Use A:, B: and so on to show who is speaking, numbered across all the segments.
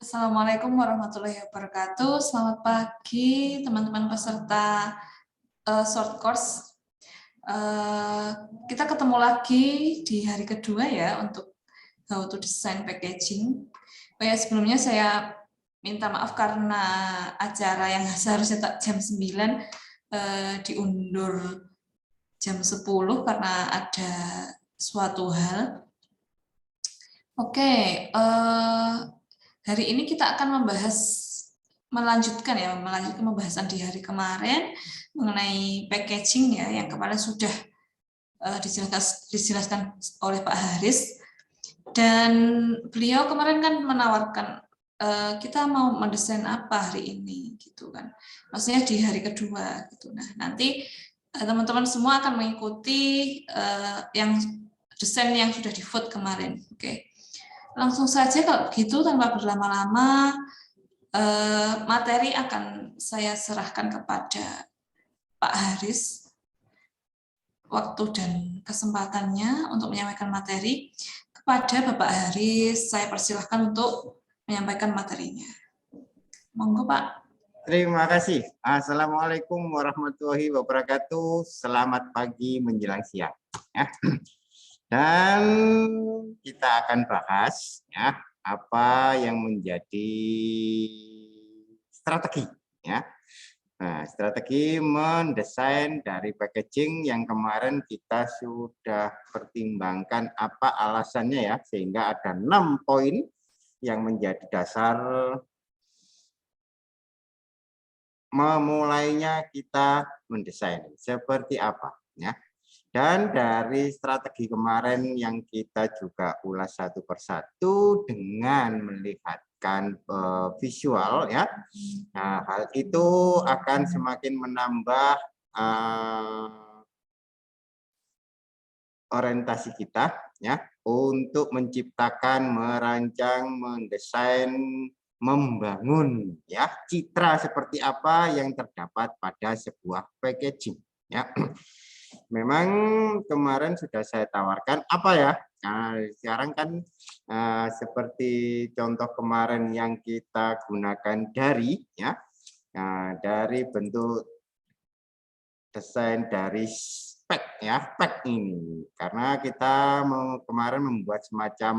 A: Assalamualaikum warahmatullahi wabarakatuh. Selamat pagi teman-teman peserta short course. Kita ketemu lagi di hari kedua ya untuk how to design packaging. Sebelumnya saya minta maaf karena acara yang seharusnya jam 9 diundur jam 10 karena ada suatu hal. Oke, hari ini kita akan melanjutkan pembahasan di hari kemarin mengenai packaging ya, yang kemarin sudah dijelaskan oleh Pak Haris, dan beliau kemarin kan menawarkan kita mau mendesain apa hari ini gitu kan, maksudnya di hari kedua gitu. Nah, nanti teman-teman semua akan mengikuti yang desain yang sudah di vote kemarin. Oke. Langsung saja kalau begitu tanpa berlama-lama, materi akan saya serahkan kepada Pak Haris, waktu dan kesempatannya untuk menyampaikan materi. Kepada Bapak Haris, saya persilahkan untuk menyampaikan materinya. Monggo Pak.
B: Terima kasih. Assalamualaikum warahmatullahi wabarakatuh. Selamat pagi menjelang siang. Ya. Dan kita akan bahas ya apa yang menjadi strategi ya. Nah, strategi mendesain dari packaging yang kemarin kita sudah pertimbangkan apa alasannya ya, sehingga ada 6 poin yang menjadi dasar memulainya kita mendesain seperti apa ya. Dan dari strategi kemarin yang kita juga ulas satu persatu dengan melihatkan visual ya. Nah, hal itu akan semakin menambah orientasi kita ya untuk menciptakan, merancang, mendesain, membangun ya citra seperti apa yang terdapat pada sebuah packaging ya. Memang kemarin sudah saya tawarkan apa ya. Nah, sekarang kan seperti contoh kemarin yang kita gunakan dari ya. Nah, dari bentuk desain dari spek ya, spek ini. Karena kita kemarin membuat semacam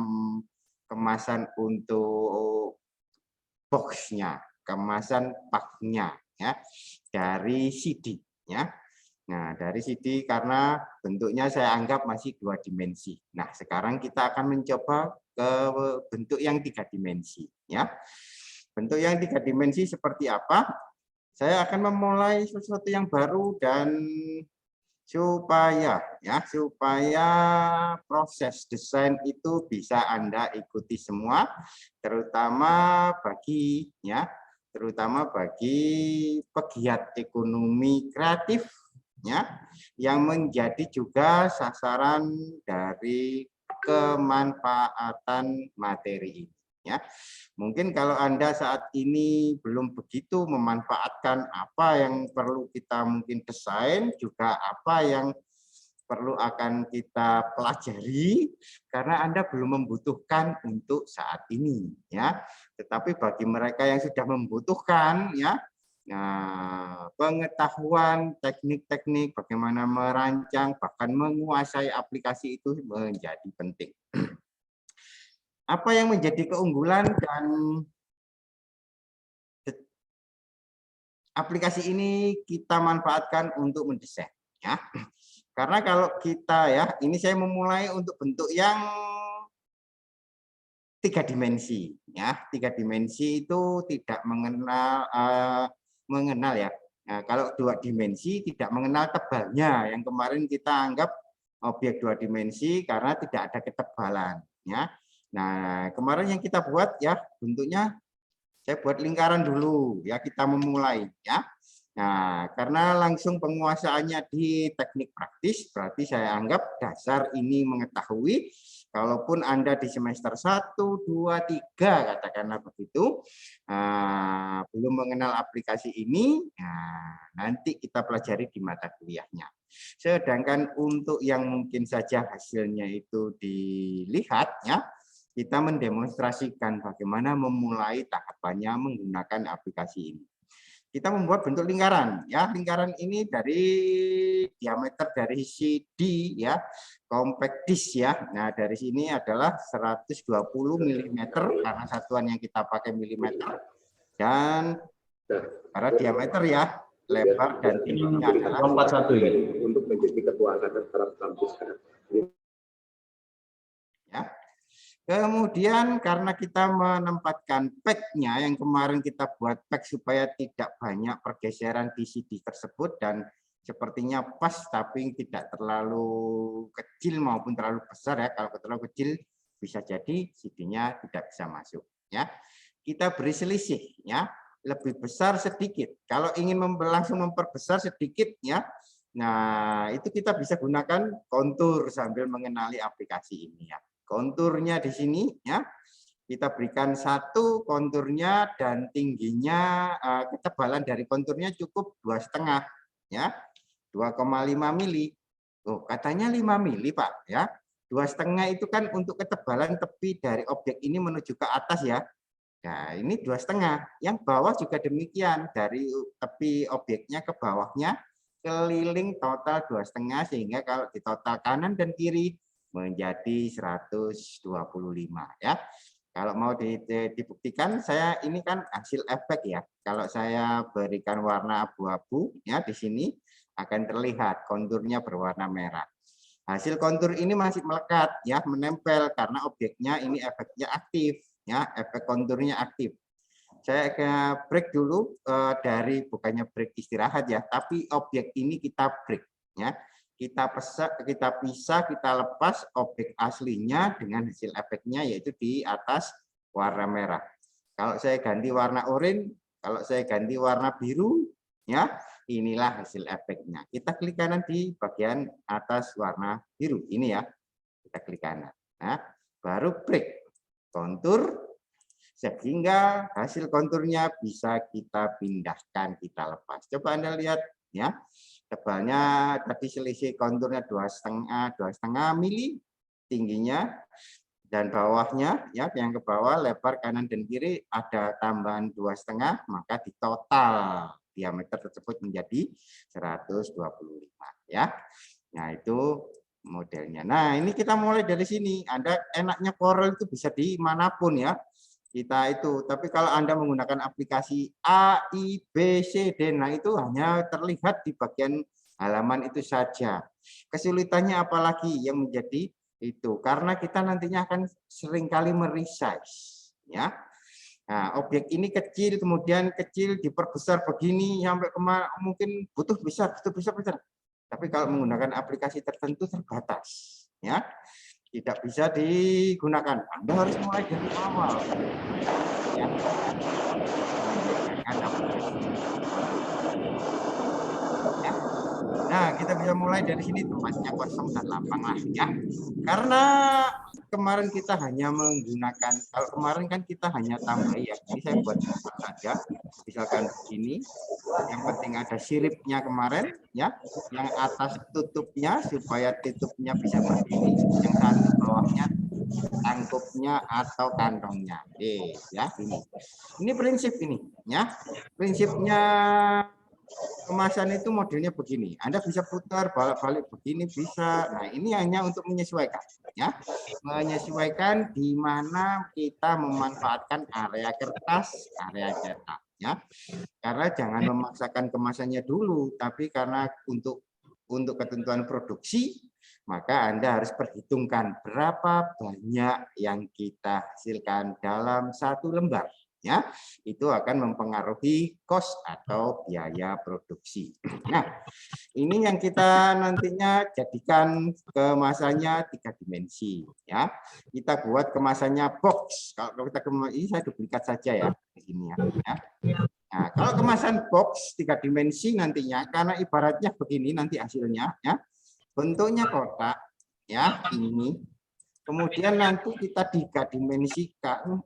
B: kemasan untuk boxnya, kemasan paknya ya dari CD ya. Nah, dari CD karena bentuknya saya anggap masih 2 dimensi. Nah, sekarang kita akan mencoba ke bentuk yang 3 dimensi ya. Bentuk yang 3 dimensi seperti apa? Saya akan memulai sesuatu yang baru dan supaya proses desain itu bisa Anda ikuti semua, terutama bagi pegiat ekonomi kreatif ya, yang menjadi juga sasaran dari kemanfaatan materi ini ya. Mungkin kalau Anda saat ini belum begitu memanfaatkan apa yang perlu kita mungkin desain, juga apa yang perlu akan kita pelajari, karena Anda belum membutuhkan untuk saat ini ya. Tetapi bagi mereka yang sudah membutuhkan ya, nah, pengetahuan teknik-teknik bagaimana merancang bahkan menguasai aplikasi itu menjadi penting. Apa yang menjadi keunggulan dan aplikasi ini kita manfaatkan untuk mendesain ya. Karena kalau kita ya, ini saya memulai untuk bentuk yang 3 dimensi ya. 3 dimensi itu tidak mengenal ya. Nah, kalau 2 dimensi tidak mengenal tebalnya, yang kemarin kita anggap objek 2 dimensi karena tidak ada ketebalan ya. Nah, kemarin yang kita buat ya bentuknya saya buat lingkaran dulu ya, kita memulai ya. Nah, karena langsung penguasaannya di teknik praktis, berarti saya anggap dasar ini mengetahui. Kalaupun Anda di semester 1, 2, 3 katakanlah begitu, belum mengenal aplikasi ini, nanti kita pelajari di mata kuliahnya. Sedangkan untuk yang mungkin saja hasilnya itu dilihat ya, kita mendemonstrasikan bagaimana memulai tahapannya menggunakan aplikasi ini. Kita membuat bentuk lingkaran, ya. Lingkaran ini dari diameter dari CD, ya, compact disc, ya. Nah, dari sini adalah 120 mm karena satuan yang kita pakai milimeter, dan karena diameter, ya, lebar dan tingginya adalah
C: 41 ini untuk menjadi ketua angkatan startup kampus.
B: Ya. Kemudian karena kita menempatkan pack-nya yang kemarin kita buat pack supaya tidak banyak pergeseran di CD tersebut dan sepertinya pas tapi tidak terlalu kecil maupun terlalu besar, ya. Kalau terlalu kecil bisa jadi CD-nya tidak bisa masuk, ya. Kita beri selisih, ya, lebih besar sedikit. Kalau ingin langsung memperbesar sedikit, ya. Nah, itu kita bisa gunakan kontur sambil mengenali aplikasi ini, ya. Konturnya di sini, ya, kita berikan satu konturnya dan tingginya, ketebalan dari konturnya cukup 2,5, ya, 2,5 mili. Oh, katanya 5 mili, Pak, ya. 2,5 itu kan untuk ketebalan tepi dari objek ini menuju ke atas, ya. Nah, ini 2,5. Yang bawah juga demikian, dari tepi objeknya ke bawahnya keliling total 2,5, sehingga kalau di total kanan dan kiri menjadi 125, ya. Kalau mau dibuktikan, saya ini kan hasil efek, ya. Kalau saya berikan warna abu-abu, ya, di sini akan terlihat konturnya berwarna merah. Hasil kontur ini masih melekat, ya, menempel karena objeknya ini efeknya aktif, ya, efek konturnya aktif. Saya break dulu, dari bukannya break istirahat, ya, tapi objek ini kita break, ya. Kita pisah, kita lepas objek aslinya dengan hasil efeknya, yaitu di atas warna merah. Kalau saya ganti warna oranye, kalau saya ganti warna biru, ya, inilah hasil efeknya. Kita klik kanan di bagian atas warna biru ini, ya. Kita klik kanan. Nah, baru break kontur, sehingga hasil konturnya bisa kita pindahkan, kita lepas. Coba Anda lihat, ya. Tebalnya tadi selisih konturnya 2,5 mili tingginya, dan bawahnya, ya, yang ke bawah lebar kanan dan kiri ada tambahan 2,5, maka di total diameter tersebut menjadi 125, ya. Nah, itu modelnya. Nah, ini kita mulai dari sini. Anda enaknya Corel itu bisa di manapun, ya. Kita itu, tapi kalau Anda menggunakan aplikasi A, I, B, C, D, nah itu hanya terlihat di bagian halaman itu saja. Kesulitannya apalagi yang menjadi itu, karena kita nantinya akan seringkali meresize, ya. Nah, objek ini kecil, kemudian kecil diperbesar begini sampai mungkin butuh besar. Tapi kalau menggunakan aplikasi tertentu terbatas, ya. Tidak bisa digunakan. Anda harus mulai dari awal. Ya. Ya. Nah, kita bisa mulai dari sini, tempatnya kosong dan lapang lah, ya. Karena kemarin kita hanya menggunakan, kalau kemarin kan kita hanya tambah, ya. Ini saya buat saja, misalkan begini. Yang penting ada siripnya kemarin, ya. Yang atas tutupnya supaya tutupnya bisa berdiri, yang satu bawahnya tangkupnya atau kantongnya. Ya, ini prinsip ini, ya. Prinsipnya kemasan itu modelnya begini. Anda bisa putar balik-balik begini bisa. Nah, ini hanya untuk menyesuaikan, ya. Menyesuaikan di mana kita memanfaatkan area kertas, area cetak, ya. Karena jangan memaksakan kemasannya dulu, tapi karena untuk ketentuan produksi, maka Anda harus perhitungkan berapa banyak yang kita hasilkan dalam satu lembar, ya. Itu akan mempengaruhi cost atau biaya produksi. Nah, ini yang kita nantinya jadikan kemasannya 3 dimensi, ya. Kita buat kemasannya box. Kalau kita ini saya duplikat saja, ya, di sini, ya. Nah, kalau kemasan box 3 dimensi nantinya, karena ibaratnya begini nanti hasilnya, ya. Bentuknya kotak, ya, ini. Kemudian nanti kita 3 dimensikan,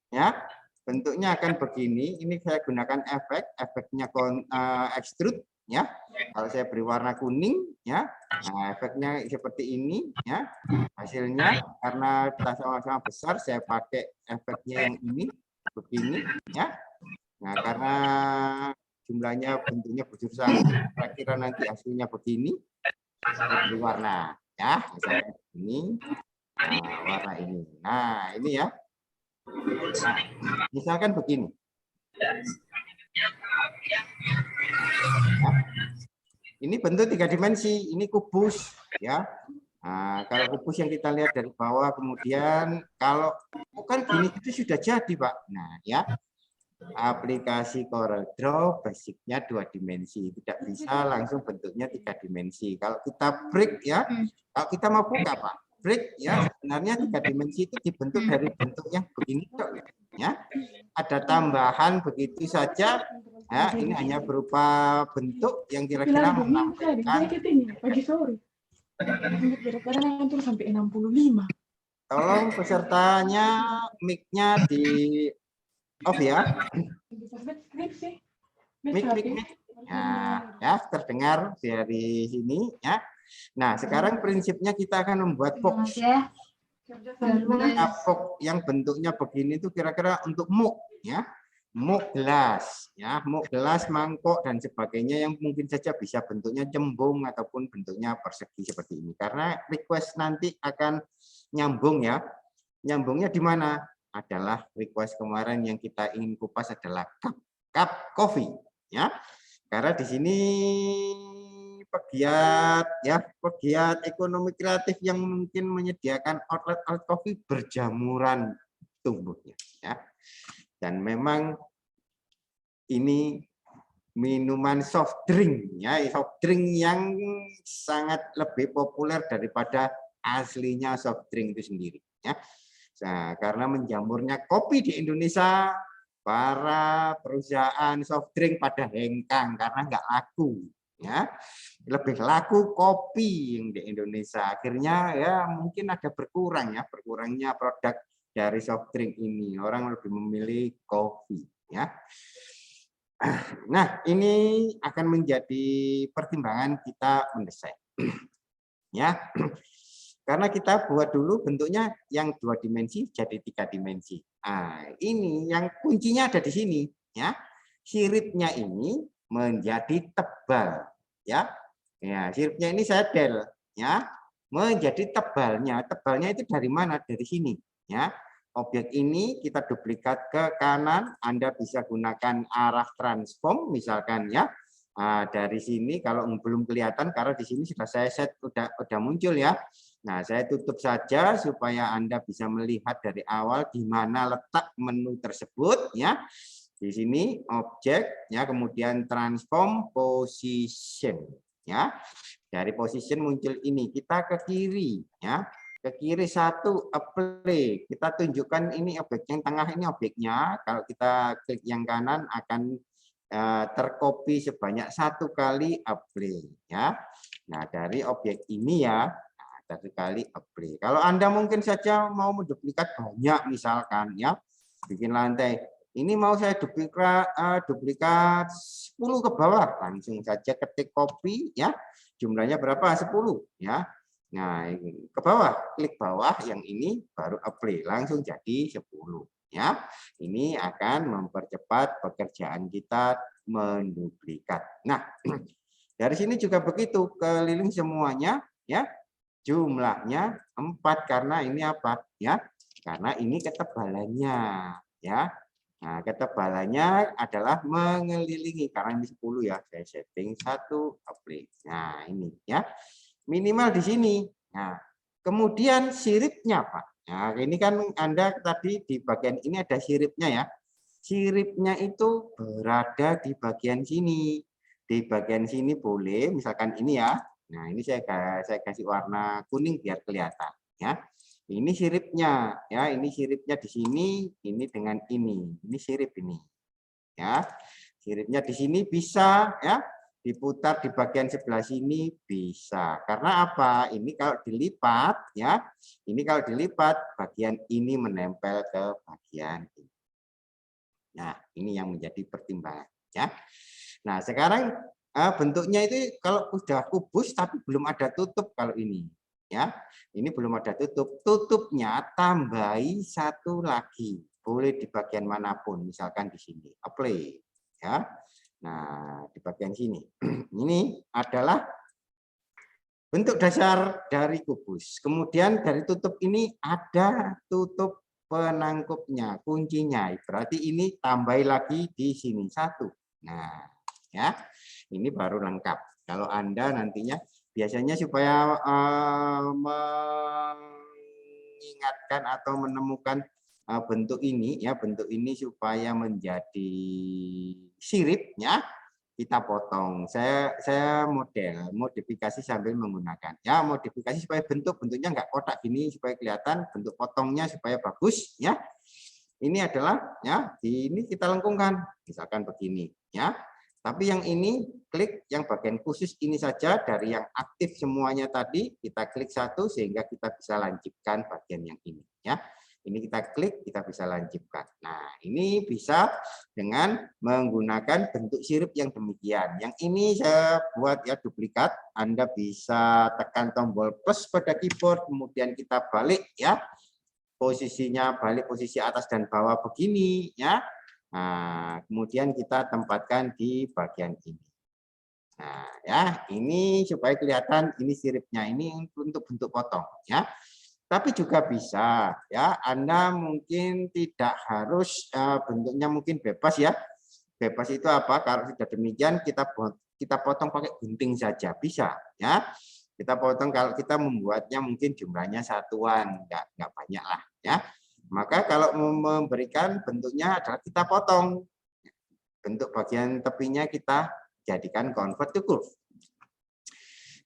B: ya. Bentuknya akan begini. Ini saya gunakan efeknya extrude, ya. Kalau saya beri warna kuning, ya, nah efeknya seperti ini, ya. Hasilnya karena kita sama-sama besar, saya pakai efeknya yang ini, begini, ya. Nah, karena jumlahnya bentuknya bujur sama, kira-kira nanti hasilnya begini, saya beri warna, ya, misalkan ini, warna ini. Nah, ini ya. Nah, misalkan begini. Nah, ini bentuk 3 dimensi, ini kubus, ya. Nah, kalau kubus yang kita lihat dari bawah, kemudian kalau bukan gini itu sudah jadi, Pak. Nah, ya. Aplikasi Corel Draw basicnya 2 dimensi, tidak bisa langsung bentuknya 3 dimensi. Kalau kita break, ya, kalau kita mau buka, Pak, break, ya, sebenarnya 3 dimensi itu dibentuk dari bentuk yang begini, ya. Ada tambahan begitu saja, ya, ini hanya berupa bentuk yang kira-kira menampilkan.
D: Pagi sore. Kadang-kadang turun sampai 65.
B: Tolong pesertanya mic-nya di off ya. Mic. Ya, terdengar dari sini, ya. Nah, sekarang prinsipnya kita akan membuat box. Yang bentuknya begini itu kira-kira untuk mug, ya. Mug gelas, ya, mug gelas, mangkok dan sebagainya yang mungkin saja bisa bentuknya cembung ataupun bentuknya persegi seperti ini. Karena request nanti akan nyambung, ya. Nyambungnya di mana? Adalah request kemarin yang kita ingin kupas adalah cup coffee, ya. Karena di sini pegiat ekonomi kreatif yang mungkin menyediakan outlet coffee berjamuran tumbuhnya, ya. Dan memang ini minuman soft drink, ya, soft drink yang sangat lebih populer daripada aslinya soft drink itu sendiri, ya. Nah, karena menjamurnya kopi di Indonesia, para perusahaan soft drink pada hengkang karena nggak laku, ya. Lebih laku kopi yang di Indonesia. Akhirnya ya mungkin ada berkurangnya produk dari soft drink ini. Orang lebih memilih kopi, ya. Nah, ini akan menjadi pertimbangan kita mendesain. Ya. Karena kita buat dulu bentuknya yang 2 dimensi jadi 3 dimensi. Nah, ini yang kuncinya ada di sini, ya. Siripnya ini menjadi tebal, ya. Ya, siripnya ini saya del, ya. Menjadi tebalnya. Tebalnya itu dari mana? Dari sini, ya. Objek ini kita duplikat ke kanan, Anda bisa gunakan arah transform misalkan, ya. Nah, dari sini kalau belum kelihatan karena di sini sudah saya set udah muncul, ya. Nah, saya tutup saja supaya Anda bisa melihat dari awal di mana letak menu tersebut, ya. Di sini objek, ya, kemudian transform position, ya. Dari position muncul ini, kita ke kiri, ya. Ke kiri 1 apply. Kita tunjukkan ini objek yang tengah ini objeknya. Kalau kita klik yang kanan akan tercopy sebanyak 1 kali apply, ya. Nah, dari objek ini, ya, 1 kali apply. Kalau Anda mungkin saja mau menduplikat banyak misalkan, ya, bikin lantai. Ini mau saya duplikat 10 ke bawah, langsung saja ketik copy, ya. Jumlahnya berapa? 10, ya. Nah, ke bawah, klik bawah yang ini baru apply, langsung jadi 10, ya. Ini akan mempercepat pekerjaan kita menduplikat. Nah, dari sini juga begitu, keliling semuanya, ya. Jumlahnya 4 karena ini apa, ya? Karena ini ketebalannya, ya. Nah, ketebalannya adalah mengelilingi karena ini 10, ya. Saya setting 1 apply. Nah, ini, ya. Minimal di sini. Nah, kemudian siripnya, Pak. Nah, ini kan Anda tadi di bagian ini ada siripnya, ya. Siripnya itu berada di bagian sini. Di bagian sini boleh, misalkan ini, ya. Nah, ini saya kasih warna kuning biar kelihatan, ya. Ini siripnya, ya. Ini siripnya di sini, ini dengan ini. Ini sirip ini, ya. Siripnya di sini bisa, ya. Diputar di bagian sebelah sini bisa. Karena apa? Ini kalau dilipat, ya. Ini kalau dilipat bagian ini menempel ke bagian ini. Nah, ini yang menjadi pertimbangan, ya. Nah, sekarang bentuknya itu kalau sudah kubus tapi belum ada tutup kalau ini. Ya, ini belum ada tutup. Tutupnya tambahi satu lagi. Boleh di bagian manapun, misalkan di sini. Apply. Ya. Nah, di bagian sini. Ini adalah bentuk dasar dari kubus. Kemudian dari tutup ini ada tutup penangkupnya, kuncinya. Berarti ini tambahi lagi di sini satu. Nah, ya. Ini baru lengkap. Kalau Anda nantinya biasanya supaya mengingatkan atau menemukan bentuk ini supaya menjadi sirip ya, kita potong. Saya modifikasi sambil menggunakan ya, modifikasi supaya bentuknya nggak kotak gini, supaya kelihatan bentuk potongnya supaya bagus ya. Ini adalah ya, ini kita lengkungkan misalkan begini ya. Tapi yang ini klik yang bagian khusus ini saja, dari yang aktif semuanya tadi kita klik satu sehingga kita bisa lanjutkan bagian yang ini ya. Ini kita klik, kita bisa lanjutkan. Nah, ini bisa dengan menggunakan bentuk sirip yang demikian. Yang ini saya buat ya duplikat. Anda bisa tekan tombol plus pada keyboard, kemudian kita balik ya. Posisinya balik posisi atas dan bawah begini ya. Nah, kemudian kita tempatkan di bagian ini. Nah, ya, ini supaya kelihatan ini siripnya, ini untuk bentuk potong ya. Tapi juga bisa ya, Anda mungkin tidak harus bentuknya mungkin bebas ya. Bebas itu apa? Kalau sudah demikian kita potong pakai gunting saja bisa ya. Kita potong kalau kita membuatnya mungkin jumlahnya satuan, enggak banyak lah ya. Maka kalau memberikan bentuknya adalah kita potong. Bentuk bagian tepinya kita jadikan convert to curve.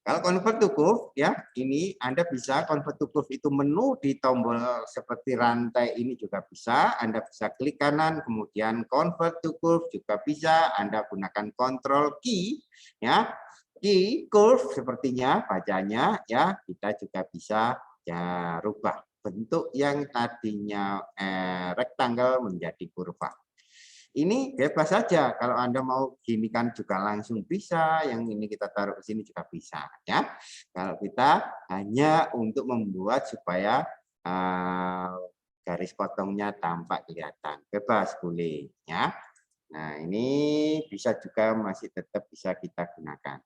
B: Kalau convert to curve ya, ini Anda bisa convert to curve itu menu di tombol seperti rantai ini juga bisa. Anda bisa klik kanan kemudian convert to curve juga bisa. Anda gunakan control key ya. Key curve sepertinya bacanya ya, kita juga bisa ya rubah bentuk yang tadinya rectangle menjadi kurva. Ini bebas saja. Kalau Anda mau gini kan juga langsung bisa. Yang ini kita taruh ke sini juga bisa. Ya. Kalau kita hanya untuk membuat supaya garis potongnya tampak kelihatan. Bebas boleh. Ya. Nah ini bisa juga masih tetap bisa kita gunakan.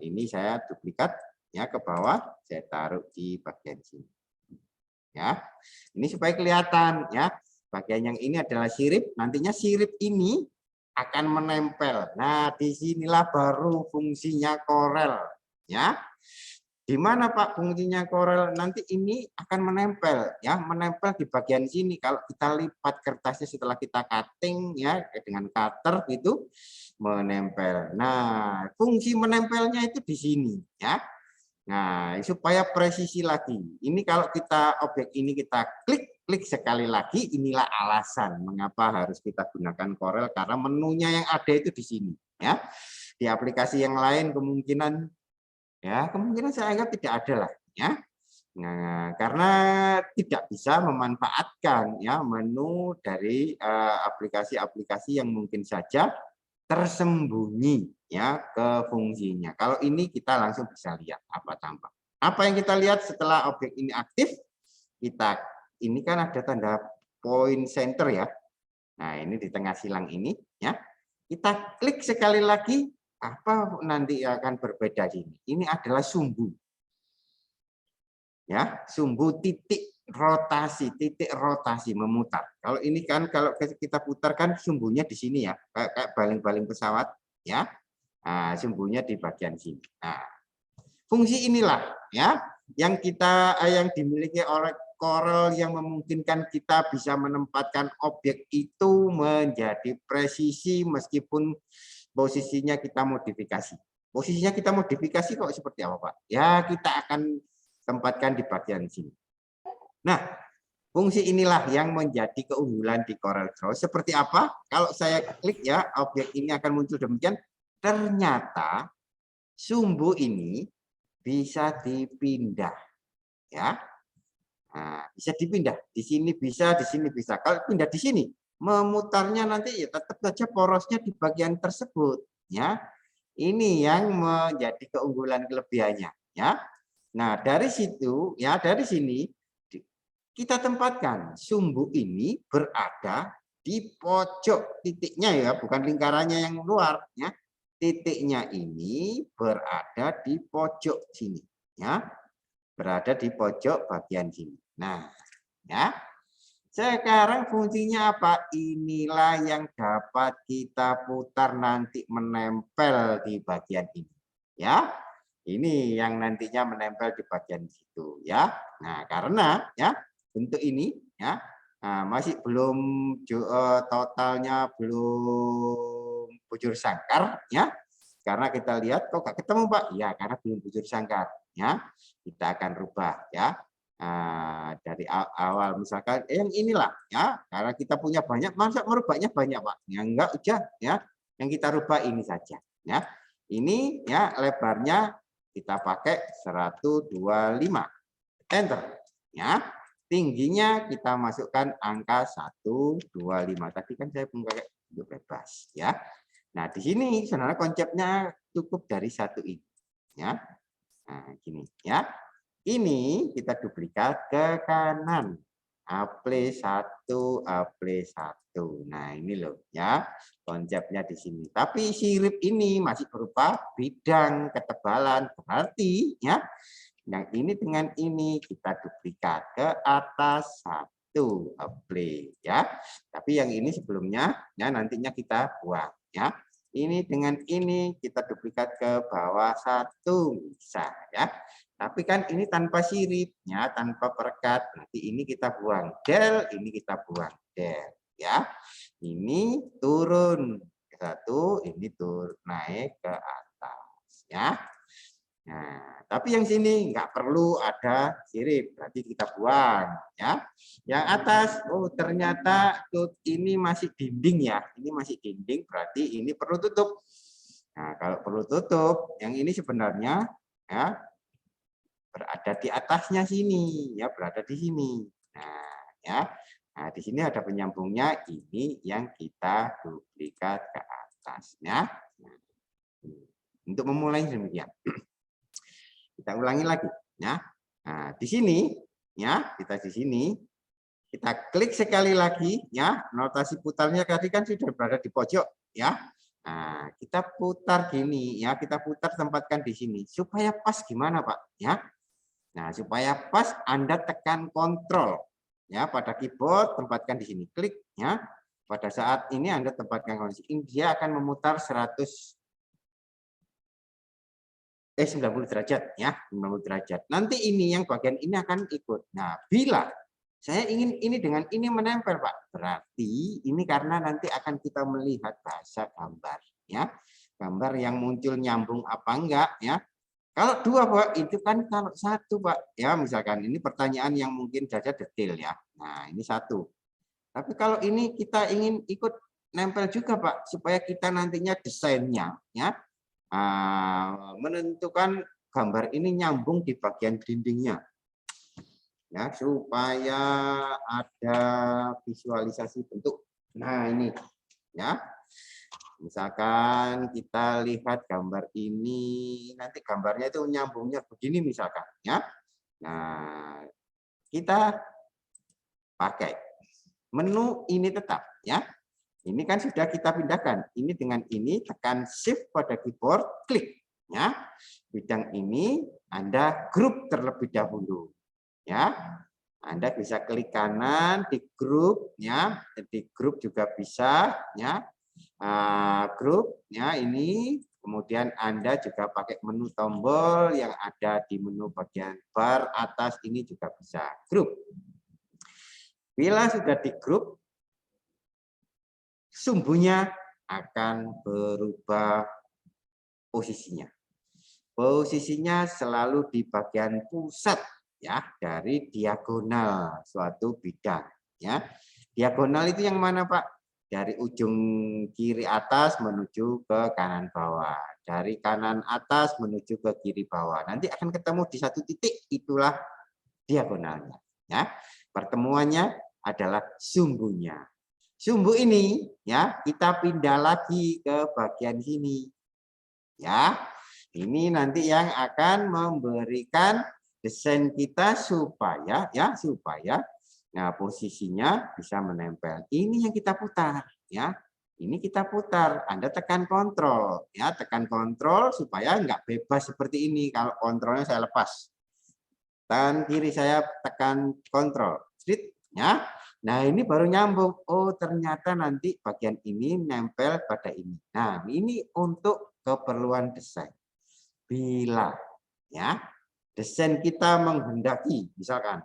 B: Ini saya duplikat ya ke bawah. Saya taruh di bagian sini. Ya, ini supaya kelihatan ya. Bagian yang ini adalah sirip, nantinya sirip ini akan menempel. Nah, disinilah baru fungsinya Corel ya. Di mana Pak fungsinya Corel? Nanti ini akan menempel ya, menempel di bagian sini. Kalau kita lipat kertasnya setelah kita cutting ya dengan cutter itu menempel. Nah, fungsi menempelnya itu di sini ya. Nah, supaya presisi lagi. Ini kalau kita objek ini kita klik sekali lagi, inilah alasan mengapa harus kita gunakan Corel karena menunya yang ada itu di sini, ya. Di aplikasi yang lain kemungkinan saya anggap tidak ada lah, ya. Nah, karena tidak bisa memanfaatkan ya menu dari aplikasi-aplikasi yang mungkin saja tersembunyi ya ke fungsinya. Kalau ini kita langsung bisa lihat apa tampak. Apa yang kita lihat setelah objek ini aktif, ini kan ada tanda point center ya. Nah, ini di tengah silang ini ya. Kita klik sekali lagi, apa nanti akan berbeda di ini. Ini adalah sumbu. Ya, sumbu titik rotasi memutar. Kalau ini kan kalau kita putarkan sumbunya di sini ya, kayak baling-baling pesawat ya. Nah, sumbunya di bagian sini. Nah, fungsi inilah ya yang dimiliki oleh Corel yang memungkinkan kita bisa menempatkan objek itu menjadi presisi meskipun posisinya kita modifikasi. Posisinya kita modifikasi kok seperti apa, Pak? Ya, kita akan tempatkan di bagian sini. Nah, fungsi inilah yang menjadi keunggulan di CorelDRAW. Seperti apa? Kalau saya klik ya, objek ini akan muncul demikian. Ternyata sumbu ini bisa dipindah, ya. Nah, bisa dipindah. Di sini bisa, di sini bisa. Kalau pindah di sini, memutarnya nanti ya tetap saja porosnya di bagian tersebut, ya. Ini yang menjadi keunggulan kelebihannya, ya. Nah, dari situ, ya, dari sini kita tempatkan sumbu ini berada di pojok titiknya, ya, bukan lingkarannya yang luar, ya. Titiknya ini berada di pojok sini, ya, berada di pojok bagian sini. Nah, ya. Sekarang fungsinya apa? Inilah yang dapat kita putar nanti menempel di bagian ini. Ya, ini yang nantinya menempel di bagian situ. Ya, nah karena ya bentuk ini ya masih belum totalnya belum bujur sangkar ya. Karena kita lihat kok gak ketemu Pak? Ya karena belum bujur sangkar. Ya, kita akan rubah ya. Dari awal misalkan yang inilah ya karena kita punya banyak masa merubahnya banyak Pak ya enggak aja ya yang kita rubah ini saja ya ini ya lebarnya kita pakai 125 enter ya tingginya kita masukkan angka 125 tadi kan saya pakai untuk bebas ya. Nah di sini sebenarnya konsepnya cukup dari satu ini ya. Nah gini ya. Ini kita duplikat ke kanan. Apply 1, apply 1. Nah, ini loh ya. Konsepnya di sini. Tapi sirip ini masih berupa bidang ketebalan. Berarti ya, yang ini dengan ini kita duplikat ke atas 1, apply ya. Tapi yang ini sebelumnya ya nantinya kita buang ya. Ini dengan ini kita duplikat ke bawah 1 bisa ya. Tapi kan ini tanpa sirip, ya, tanpa perekat. Nanti ini kita buang del, ini kita buang del, ya. Ini turun ke 1, ini turun naik ke atas, ya. Nah, tapi yang sini nggak perlu ada sirip, berarti kita buang, ya. Yang atas, oh ternyata ini masih dinding ya, ini masih dinding, berarti ini perlu tutup. Nah, kalau perlu tutup, yang ini sebenarnya, ya. Berada di atasnya sini ya berada di sini. Nah ya nah di sini ada penyambungnya ini yang kita duplikat ke atasnya. Nah, untuk memulai demikian kita ulangi lagi ya. Nah di sini ya kita di sini kita klik sekali lagi ya notasi putarnya tadi kan sudah berada di pojok ya. Nah kita putar gini ya kita putar tempatkan di sini supaya pas gimana Pak ya. Nah, supaya pas Anda tekan kontrol ya pada keyboard tempatkan di sini klik ya. Pada saat ini Anda tempatkan kondisi ini dia akan memutar 90 derajat ya, 90 derajat. Nanti ini yang bagian ini akan ikut. Nah, bila saya ingin ini dengan ini menempel, Pak. Berarti ini karena nanti akan kita melihat bahasa gambar ya. Gambar yang muncul nyambung apa enggak ya. Kalau dua Pak, itu kan kalau satu Pak. Ya misalkan ini pertanyaan yang mungkin saja detail ya. Nah ini satu. Tapi kalau ini kita ingin ikut nempel juga Pak. Supaya kita nantinya desainnya ya menentukan gambar ini nyambung di bagian dindingnya. Ya supaya ada visualisasi bentuk. Nah ini ya. Misalkan kita lihat gambar ini, nanti gambarnya itu nyambungnya begini misalkan, ya. Nah, kita pakai menu ini tetap, ya. Ini kan sudah kita pindahkan. Ini dengan ini tekan Shift pada keyboard, klik, ya. Bidang ini Anda grup terlebih dahulu, ya. Anda bisa klik kanan di grup, ya. Di grup juga bisa, ya. Grup ya ini kemudian Anda juga pakai menu tombol yang ada di menu bagian bar atas ini juga bisa grup. Bila sudah di grup sumbunya akan berubah posisinya. Posisinya selalu di bagian pusat ya dari diagonal suatu bidang ya. Diagonal itu yang mana Pak? Dari ujung kiri atas menuju ke kanan bawah. Dari kanan atas menuju ke kiri bawah. Nanti akan ketemu di satu titik, itulah diagonalnya. Ya, pertemuannya adalah sumbunya. Sumbu ini ya kita pindah lagi ke bagian sini. Ya, ini nanti yang akan memberikan desain kita supaya nah posisinya bisa menempel. Ini yang kita putar ya. Ini kita putar. Anda tekan kontrol ya, tekan kontrol supaya nggak bebas seperti ini. Kalau kontrolnya saya lepas. Tangan kiri saya tekan kontrol. Ya. Nah, ini baru nyambung. Oh, ternyata nanti bagian ini nempel pada ini. Nah, ini untuk keperluan desain. Bila ya desain kita menghendaki, misalkan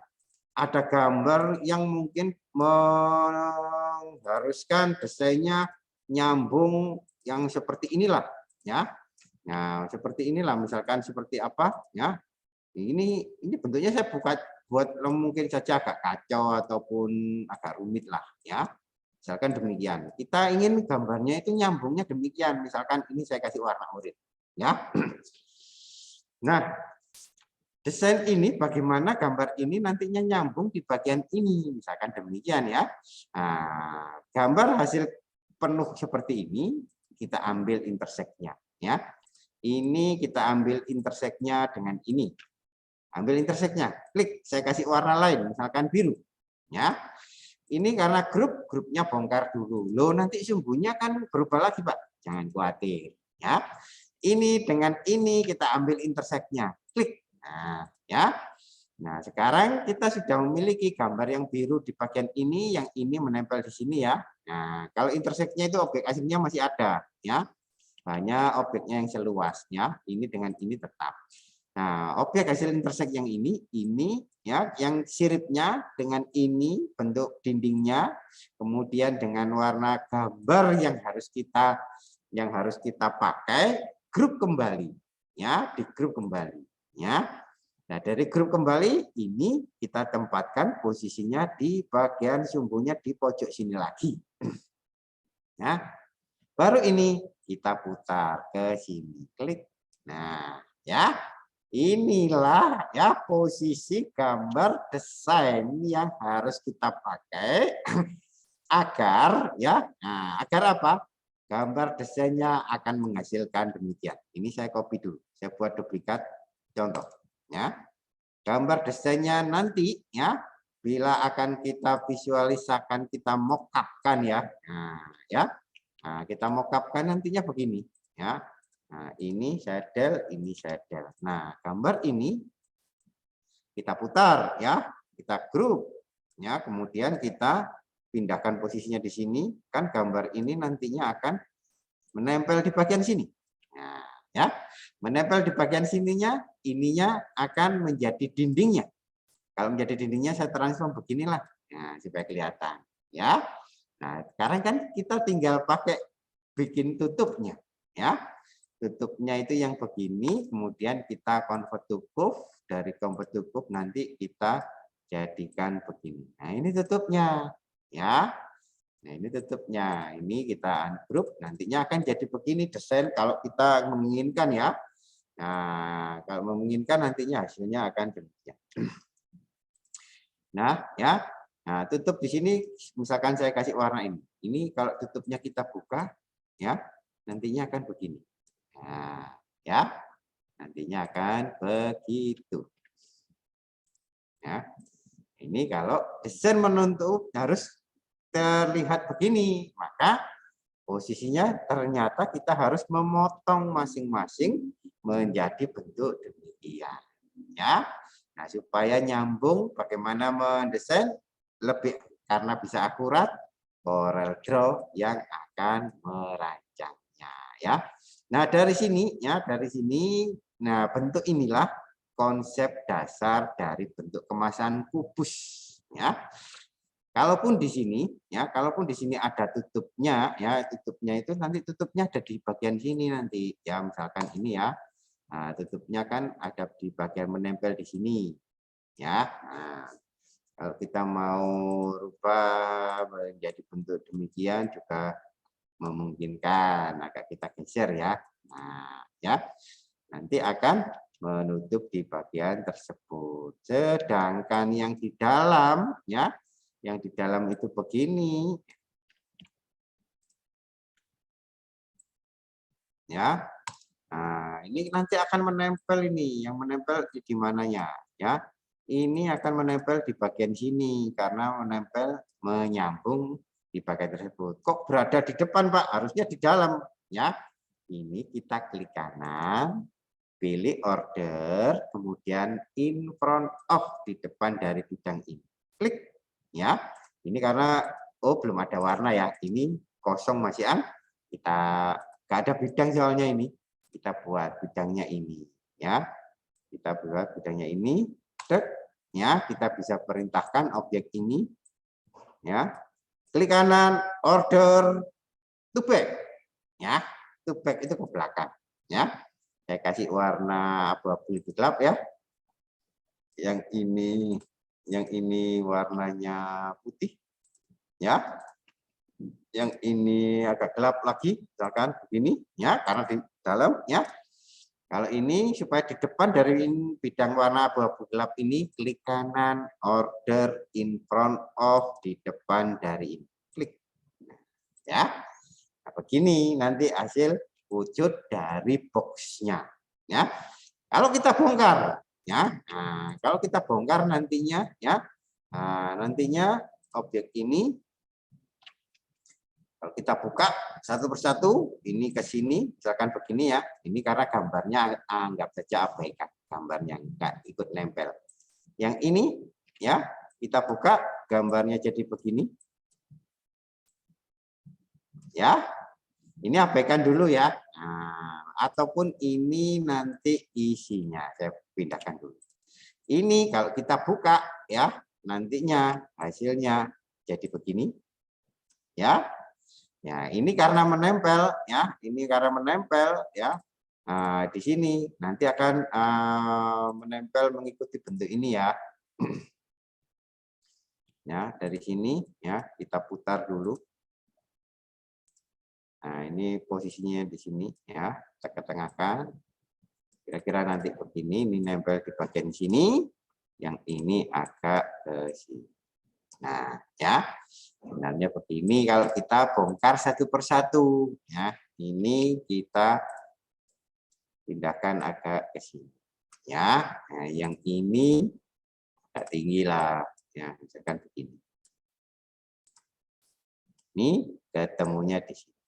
B: ada gambar yang mungkin mengharuskan desainnya nyambung yang seperti inilah ya. Nah, seperti inilah misalkan seperti apa ya. Ini bentuknya saya buat mungkin saja agak kacau ataupun agak rumit lah ya. Misalkan demikian. Kita ingin gambarnya itu nyambungnya demikian. Misalkan ini saya kasih warna oranye ya. Nah, desain ini bagaimana gambar ini nantinya nyambung di bagian ini. Misalkan demikian ya. Nah, gambar hasil penuh seperti ini kita ambil interseknya ya. Ini kita ambil interseknya dengan ini. Ambil interseknya, klik, saya kasih warna lain, misalkan biru. Ya, ini karena grupnya bongkar dulu. Loh, nanti sumbunya kan berubah lagi, Pak. Jangan khawatir. Ya, ini dengan ini kita ambil interseknya, klik. Nah, ya. Nah, sekarang kita sudah memiliki gambar yang biru di bagian ini, yang ini menempel di sini ya. Nah, kalau interseknya itu objek aslinya masih ada, ya. Hanya objeknya yang seluasnya, ini dengan ini tetap. Nah, objek hasil intersek yang ini ya, yang siripnya dengan ini bentuk dindingnya, kemudian dengan warna gambar yang harus kita pakai, grup kembali, ya, di grup kembali, ya. Nah, dari grup kembali ini kita tempatkan posisinya di bagian sumbunya di pojok sini lagi, ya. Baru ini kita putar ke sini, klik. Nah, ya. Inilah ya posisi gambar desain yang harus kita pakai agar ya, nah, agar apa? Gambar desainnya akan menghasilkan demikian. Ini saya copy dulu. Saya buat duplikat contoh ya. Gambar desainnya nanti ya bila akan kita visualisakan, kita mock-up-kan ya. Nah, ya. Nah, kita mock-up-kan nantinya begini ya. Nah, ini saya del, ini saya del. Nah, gambar ini kita putar ya, kita grup ya, kemudian kita pindahkan posisinya di sini, kan gambar ini nantinya akan menempel di bagian sini. Nah, ya, menempel di bagian sininya, ininya akan menjadi dindingnya. Kalau menjadi dindingnya saya transform beginilah, nah, supaya kelihatan ya. Nah, sekarang kan kita tinggal pakai bikin tutupnya ya. Tutupnya itu yang begini, kemudian kita convert to curve, dari convert to curve nanti kita jadikan begini. Nah, ini tutupnya ya. Nah, ini tutupnya. Ini kita ungroup, nantinya akan jadi begini desain kalau kita menginginkan ya. Nah, kalau menginginkan nantinya hasilnya akan demikian. Nah, ya. Nah, tutup di sini misalkan saya kasih warna ini. Ini kalau tutupnya kita buka ya, nantinya akan begini. Nah, ya, nantinya akan begitu. Ya, ini kalau desain menuntut harus terlihat begini, maka posisinya ternyata kita harus memotong masing-masing menjadi bentuk demikian. Ya, nah supaya nyambung, bagaimana mendesain lebih karena bisa akurat, Corel Draw yang akan merancangnya. Ya. Nah, dari sini ya, nah bentuk inilah konsep dasar dari bentuk kemasan kubus ya. Kalaupun di sini ya, kalaupun di sini ada tutupnya ya, tutupnya itu nanti tutupnya ada di bagian sini nanti ya, misalkan ini ya. Nah, tutupnya kan ada di bagian menempel di sini ya. Nah, kalau kita mau rubah menjadi bentuk demikian juga memungkinkan, agak kita geser ya. Nah, ya. Nanti akan menutup di bagian tersebut. Sedangkan yang di dalam ya, yang di dalam itu begini. Ya. Nah, ini nanti akan menempel ini, yang menempel di mananya ya. Ini akan menempel di bagian sini karena menempel menyambung di bagian tersebut. Kok berada di depan, Pak? Harusnya di dalam ya. Ini kita klik kanan, pilih order, kemudian in front of di depan dari bidang ini. Klik ya. Ini karena belum ada warna ya. Ini kosong masih kita nggak ada bidang soalnya ini. Kita buat bidangnya ini ya. Kita buat bidangnya ini. Ya, kita bisa perintahkan objek ini ya. Klik kanan, order to back ya. To back itu ke belakang ya. Saya kasih warna abu-abu lebih gelap ya. Yang ini warnanya putih ya. Yang ini agak gelap lagi, misalkan begini ya, karena di dalam ya. Kalau ini supaya di depan dari bidang warna abu-abu gelap ini, klik kanan, order in front of di depan dari ini. Klik. Ya. Nah, begini nanti hasil wujud dari boxnya. Ya. Kalau kita bongkar, ya. Nah, kalau kita bongkar nantinya, ya. Nah, nantinya objek ini kalau kita buka satu persatu, ini ke sini, misalkan begini ya, ini karena gambarnya anggap saja abaikan, gambarnya enggak ikut nempel. Yang ini ya, kita buka gambarnya jadi begini. Ya, ini abaikan dulu ya. Nah, ataupun ini nanti isinya, saya pindahkan dulu. Ini kalau kita buka ya, nantinya hasilnya jadi begini. Ya. Ya, ini karena menempel ya, ini karena menempel ya. Nah, di sini nanti akan menempel mengikuti bentuk ini ya. Ya, dari sini ya, kita putar dulu. Nah, ini posisinya di sini ya, kita ketengahkan. Kira-kira nanti begini, ini nempel di bagian sini, yang ini agak ke sini. Nah, ya, sebenarnya begini kalau kita bongkar satu persatu, ya, ini kita pindahkan agak ke sini, ya. Nah, yang ini agak tinggi lah, ya, misalkan begini. Ini ketemunya di sini,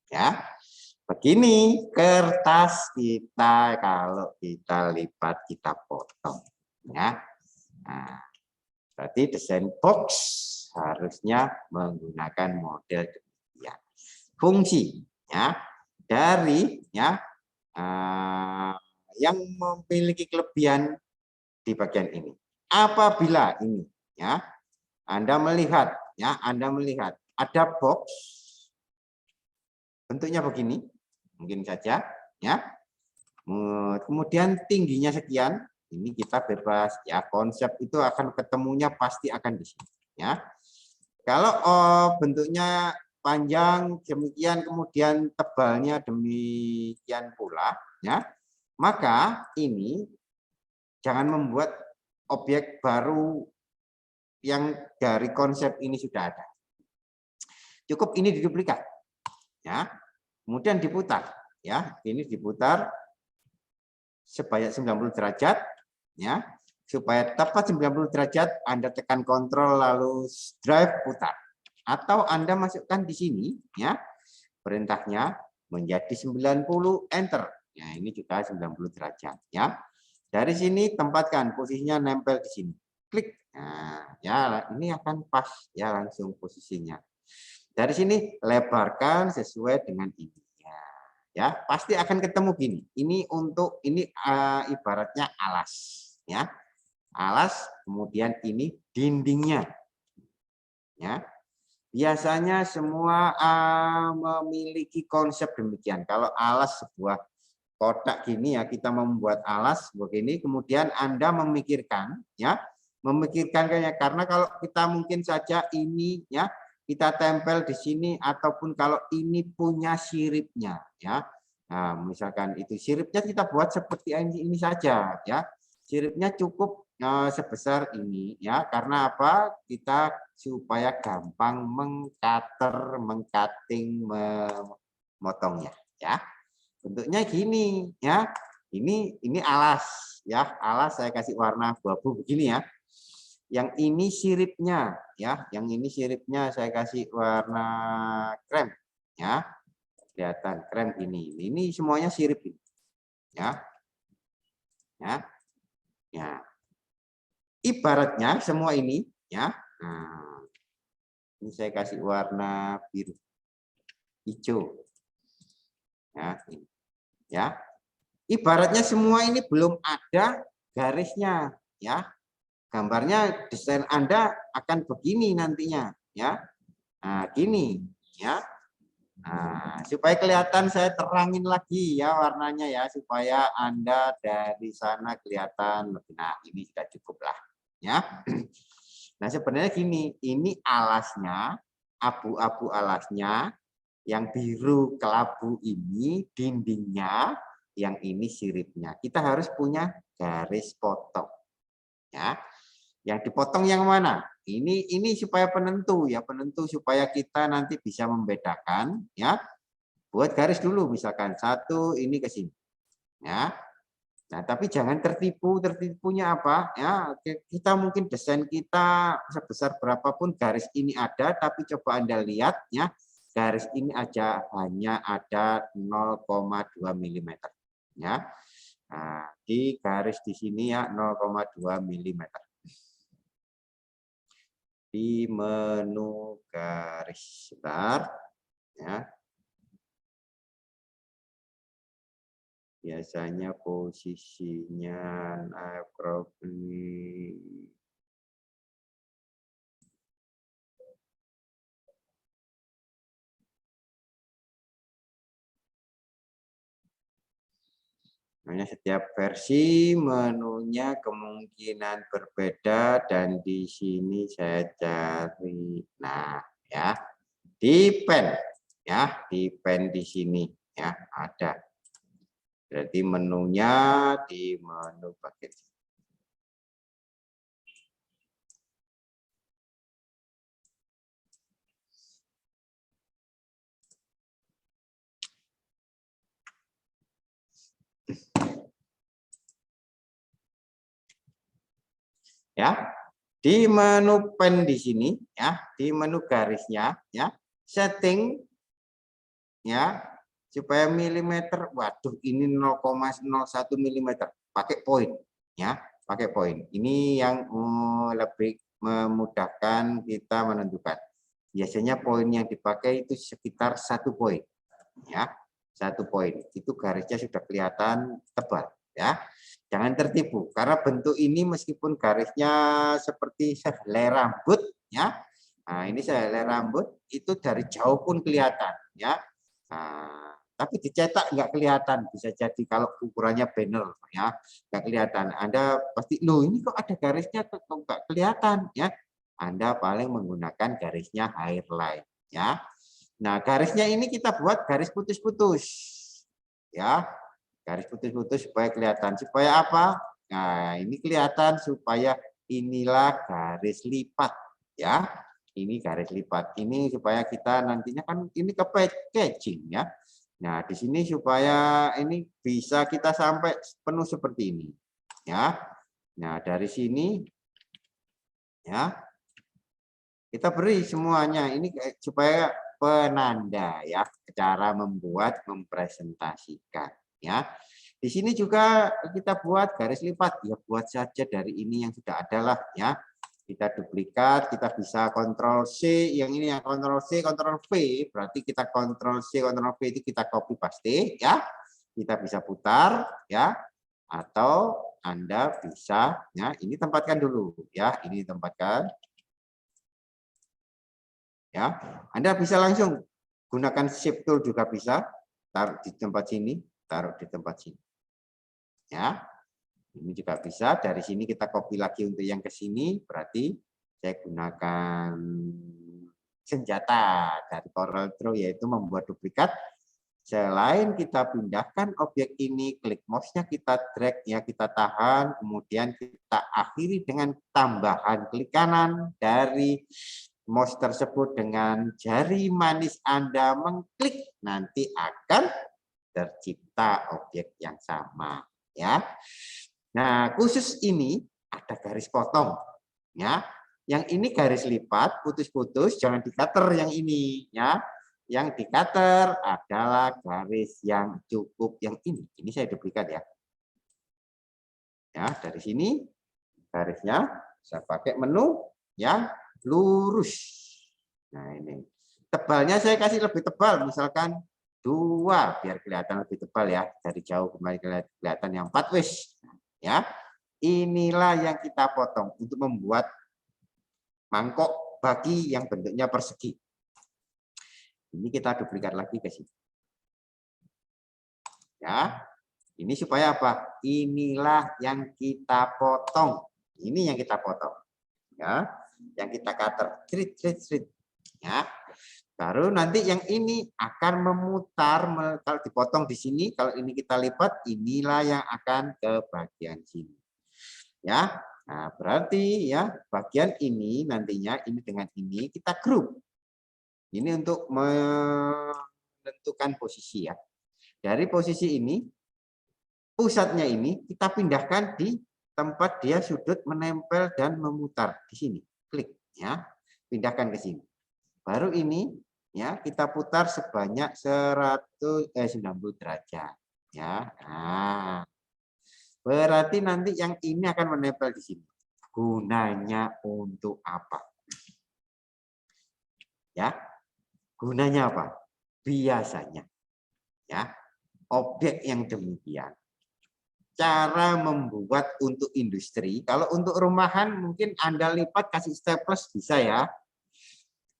B: ya. Begini kertas kita kalau kita lipat kita potong, ya. Nah, berarti desain box harusnya menggunakan model demikian. Fungsi ya dari ya yang memiliki kelebihan di bagian ini. Apabila ini ya Anda melihat ada box bentuknya begini, mungkin saja ya. Kemudian tingginya sekian. Ini kita bebas ya, konsep itu akan ketemunya pasti akan di sini ya. Kalau bentuknya panjang demikian kemudian tebalnya demikian pula ya, maka ini jangan membuat objek baru yang dari konsep ini sudah ada. Cukup ini diduplikat ya. Kemudian diputar ya. Ini diputar sebanyak 90 derajat ya, supaya tepat 90 derajat Anda tekan kontrol lalu drive putar, atau Anda masukkan di sini ya, perintahnya menjadi 90 enter ya, ini juga 90 derajat ya. Dari sini tempatkan posisinya nempel di sini, klik. Nah ya, ini akan pas ya, langsung posisinya. Dari sini lebarkan sesuai dengan ini ya, pasti akan ketemu gini. Ini untuk ini ibaratnya alas ya, alas, kemudian ini dindingnya ya. Biasanya semua memiliki konsep demikian. Kalau alas sebuah kotak gini ya, kita membuat alas begini, kemudian Anda memikirkan ya, kayak karena kalau kita mungkin saja ini ya kita tempel di sini, ataupun kalau ini punya siripnya ya. Nah, misalkan itu siripnya kita buat seperti ini saja ya. Siripnya cukup sebesar ini ya. Karena apa? Kita supaya gampang mengcutting, memotongnya ya. bentuknya gini ya. Ini alas ya, alas saya kasih warna abu-abu begini ya. Yang ini siripnya ya, yang ini siripnya saya kasih warna krem ya. Kelihatan krem ini. Ini semuanya sirip ini. Ya. Ya. Ya. Ibaratnya semua ini ya. Nah, ini saya kasih warna biru. Hijau. Ya, ini. Ya. Ibaratnya semua ini belum ada garisnya ya. Gambarnya desain Anda akan begini nantinya ya. Nah, gini ya. Nah, supaya kelihatan saya terangin lagi ya warnanya ya supaya Anda dari sana kelihatan lebih. Nah, ini sudah cukup lah ya. Nah, sebenarnya gini, ini alasnya, abu-abu alasnya, yang biru kelabu ini dindingnya, yang ini siripnya. Kita harus punya garis potong ya. Yang dipotong yang mana? Ini supaya penentu ya, penentu supaya kita nanti bisa membedakan ya. Buat garis dulu misalkan satu ini ke sini. Ya. Nah, tapi jangan tertipu, tertipunya apa? Ya, kita mungkin desain kita sebesar berapapun garis ini ada, tapi coba Anda lihat ya, garis ini aja hanya ada 0,2 mm ya. Nah, di garis di sini ya 0,2 mm. Di menu garis sebentar ya. Biasanya posisinya crop ini Hanya setiap versi menunya kemungkinan berbeda dan di sini saya cari. Nah, ya. Di pen ya, di pen di sini ya ada. Berarti menunya di menu paket. Ya, di menu pen di sini ya, di menu garisnya ya, setting ya supaya milimeter. Waduh, ini 0,01 mm, pakai poin ya, pakai poin. Ini yang lebih memudahkan kita menentukan. Biasanya poin yang dipakai itu sekitar 1 poin ya, 1 poin. Itu garisnya sudah kelihatan tebal ya. Jangan tertipu karena bentuk ini meskipun garisnya seperti sehelai rambut ya. Nah, ini sehelai rambut itu dari jauh pun kelihatan ya. Nah, tapi dicetak nggak kelihatan, bisa jadi kalau ukurannya banner ya nggak kelihatan. Anda pasti loh ini kok ada garisnya kok nggak kelihatan ya. Anda paling menggunakan garisnya highlight ya. Nah, garisnya ini kita buat garis putus-putus ya. Garis putus-putus supaya kelihatan. Supaya apa? Nah, ini kelihatan supaya inilah garis lipat ya. Ini garis lipat. Ini supaya kita nantinya kan ini ke packaging ya. Nah, di sini supaya ini bisa kita sampai penuh seperti ini ya. Nah, dari sini ya kita beri semuanya ini supaya penanda ya, cara membuat mempresentasikan ya. Di sini juga kita buat garis lipat ya, buat saja dari ini yang sudah ada lah ya. Kita duplikat, kita bisa Ctrl C, yang ini yang Ctrl C, Ctrl V, berarti kita Ctrl C, Ctrl V itu kita copy paste ya. Kita bisa putar ya, atau Anda bisa ya, ini tempatkan dulu ya, ini tempatkan. Ya, Anda bisa langsung gunakan shift tool juga bisa, taruh di tempat sini, taruh di tempat sini. Ya, ini juga bisa. Dari sini kita copy lagi untuk yang ke sini, berarti saya gunakan senjata dari Corel Draw yaitu membuat duplikat. Selain kita pindahkan objek ini, klik mouse-nya kita drag ya, kita tahan, kemudian kita akhiri dengan tambahan klik kanan dari mouse tersebut dengan jari manis Anda mengklik, nanti akan tercipta objek yang sama, ya. Nah, khusus ini ada garis potong, ya. Yang ini garis lipat, putus-putus, jangan di-cutter yang ini, ya. Yang di-cutter adalah garis yang cukup yang ini. Ini saya duplikat ya. Ya, dari sini garisnya saya pakai menu yang lurus. Nah, ini. Tebalnya saya kasih lebih tebal, misalkan 2 biar kelihatan lebih tebal ya. Dari jauh kembali kelihatan yang 4 wis. Ya. Inilah yang kita potong untuk membuat mangkok bagi yang bentuknya persegi. Ini kita duplikat lagi ke sini. Ya. Ini supaya apa? Inilah yang kita potong. Ini yang kita potong. Ya. Yang kita cutter. Cerit. Ya. Baru nanti yang ini akan memutar, kalau dipotong di sini, kalau ini kita lipat, inilah yang akan ke bagian sini. Ya, nah berarti ya bagian ini nantinya ini dengan ini kita grup. Ini untuk menentukan posisi ya. Dari posisi ini, pusatnya ini kita pindahkan di tempat dia sudut menempel dan memutar di sini. Klik ya, pindahkan ke sini. Baru ini ya kita putar sebanyak 90 derajat ya. Nah, berarti nanti yang ini akan menempel di sini. Gunanya untuk apa? Ya. Gunanya apa? Biasanya ya, objek yang demikian. Cara membuat untuk industri, kalau untuk rumahan mungkin Anda lipat kasih staples bisa ya.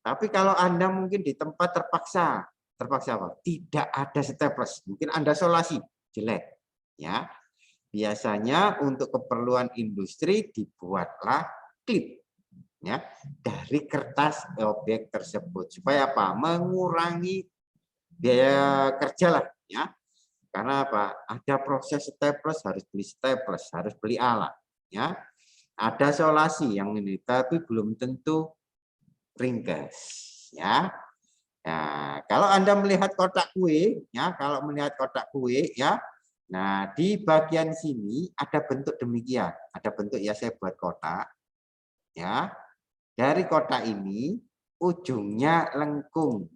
B: Tapi kalau Anda mungkin di tempat terpaksa apa? Tidak ada staples, mungkin Anda solasi jelek, ya. Biasanya untuk keperluan industri dibuatlah klip, ya, dari kertas objek tersebut supaya apa? Mengurangi biaya kerja lah, ya. Karena apa? Ada proses staples, harus beli staples, harus beli alat, ya. Ada solasi yang ini, tapi belum tentu ringkas ya. Nah, kalau Anda melihat kotak kue ya, kalau melihat kotak kue ya. Nah, di bagian sini ada bentuk demikian. Ada bentuk ya saya buat kotak. Ya. Dari kotak ini ujungnya lengkung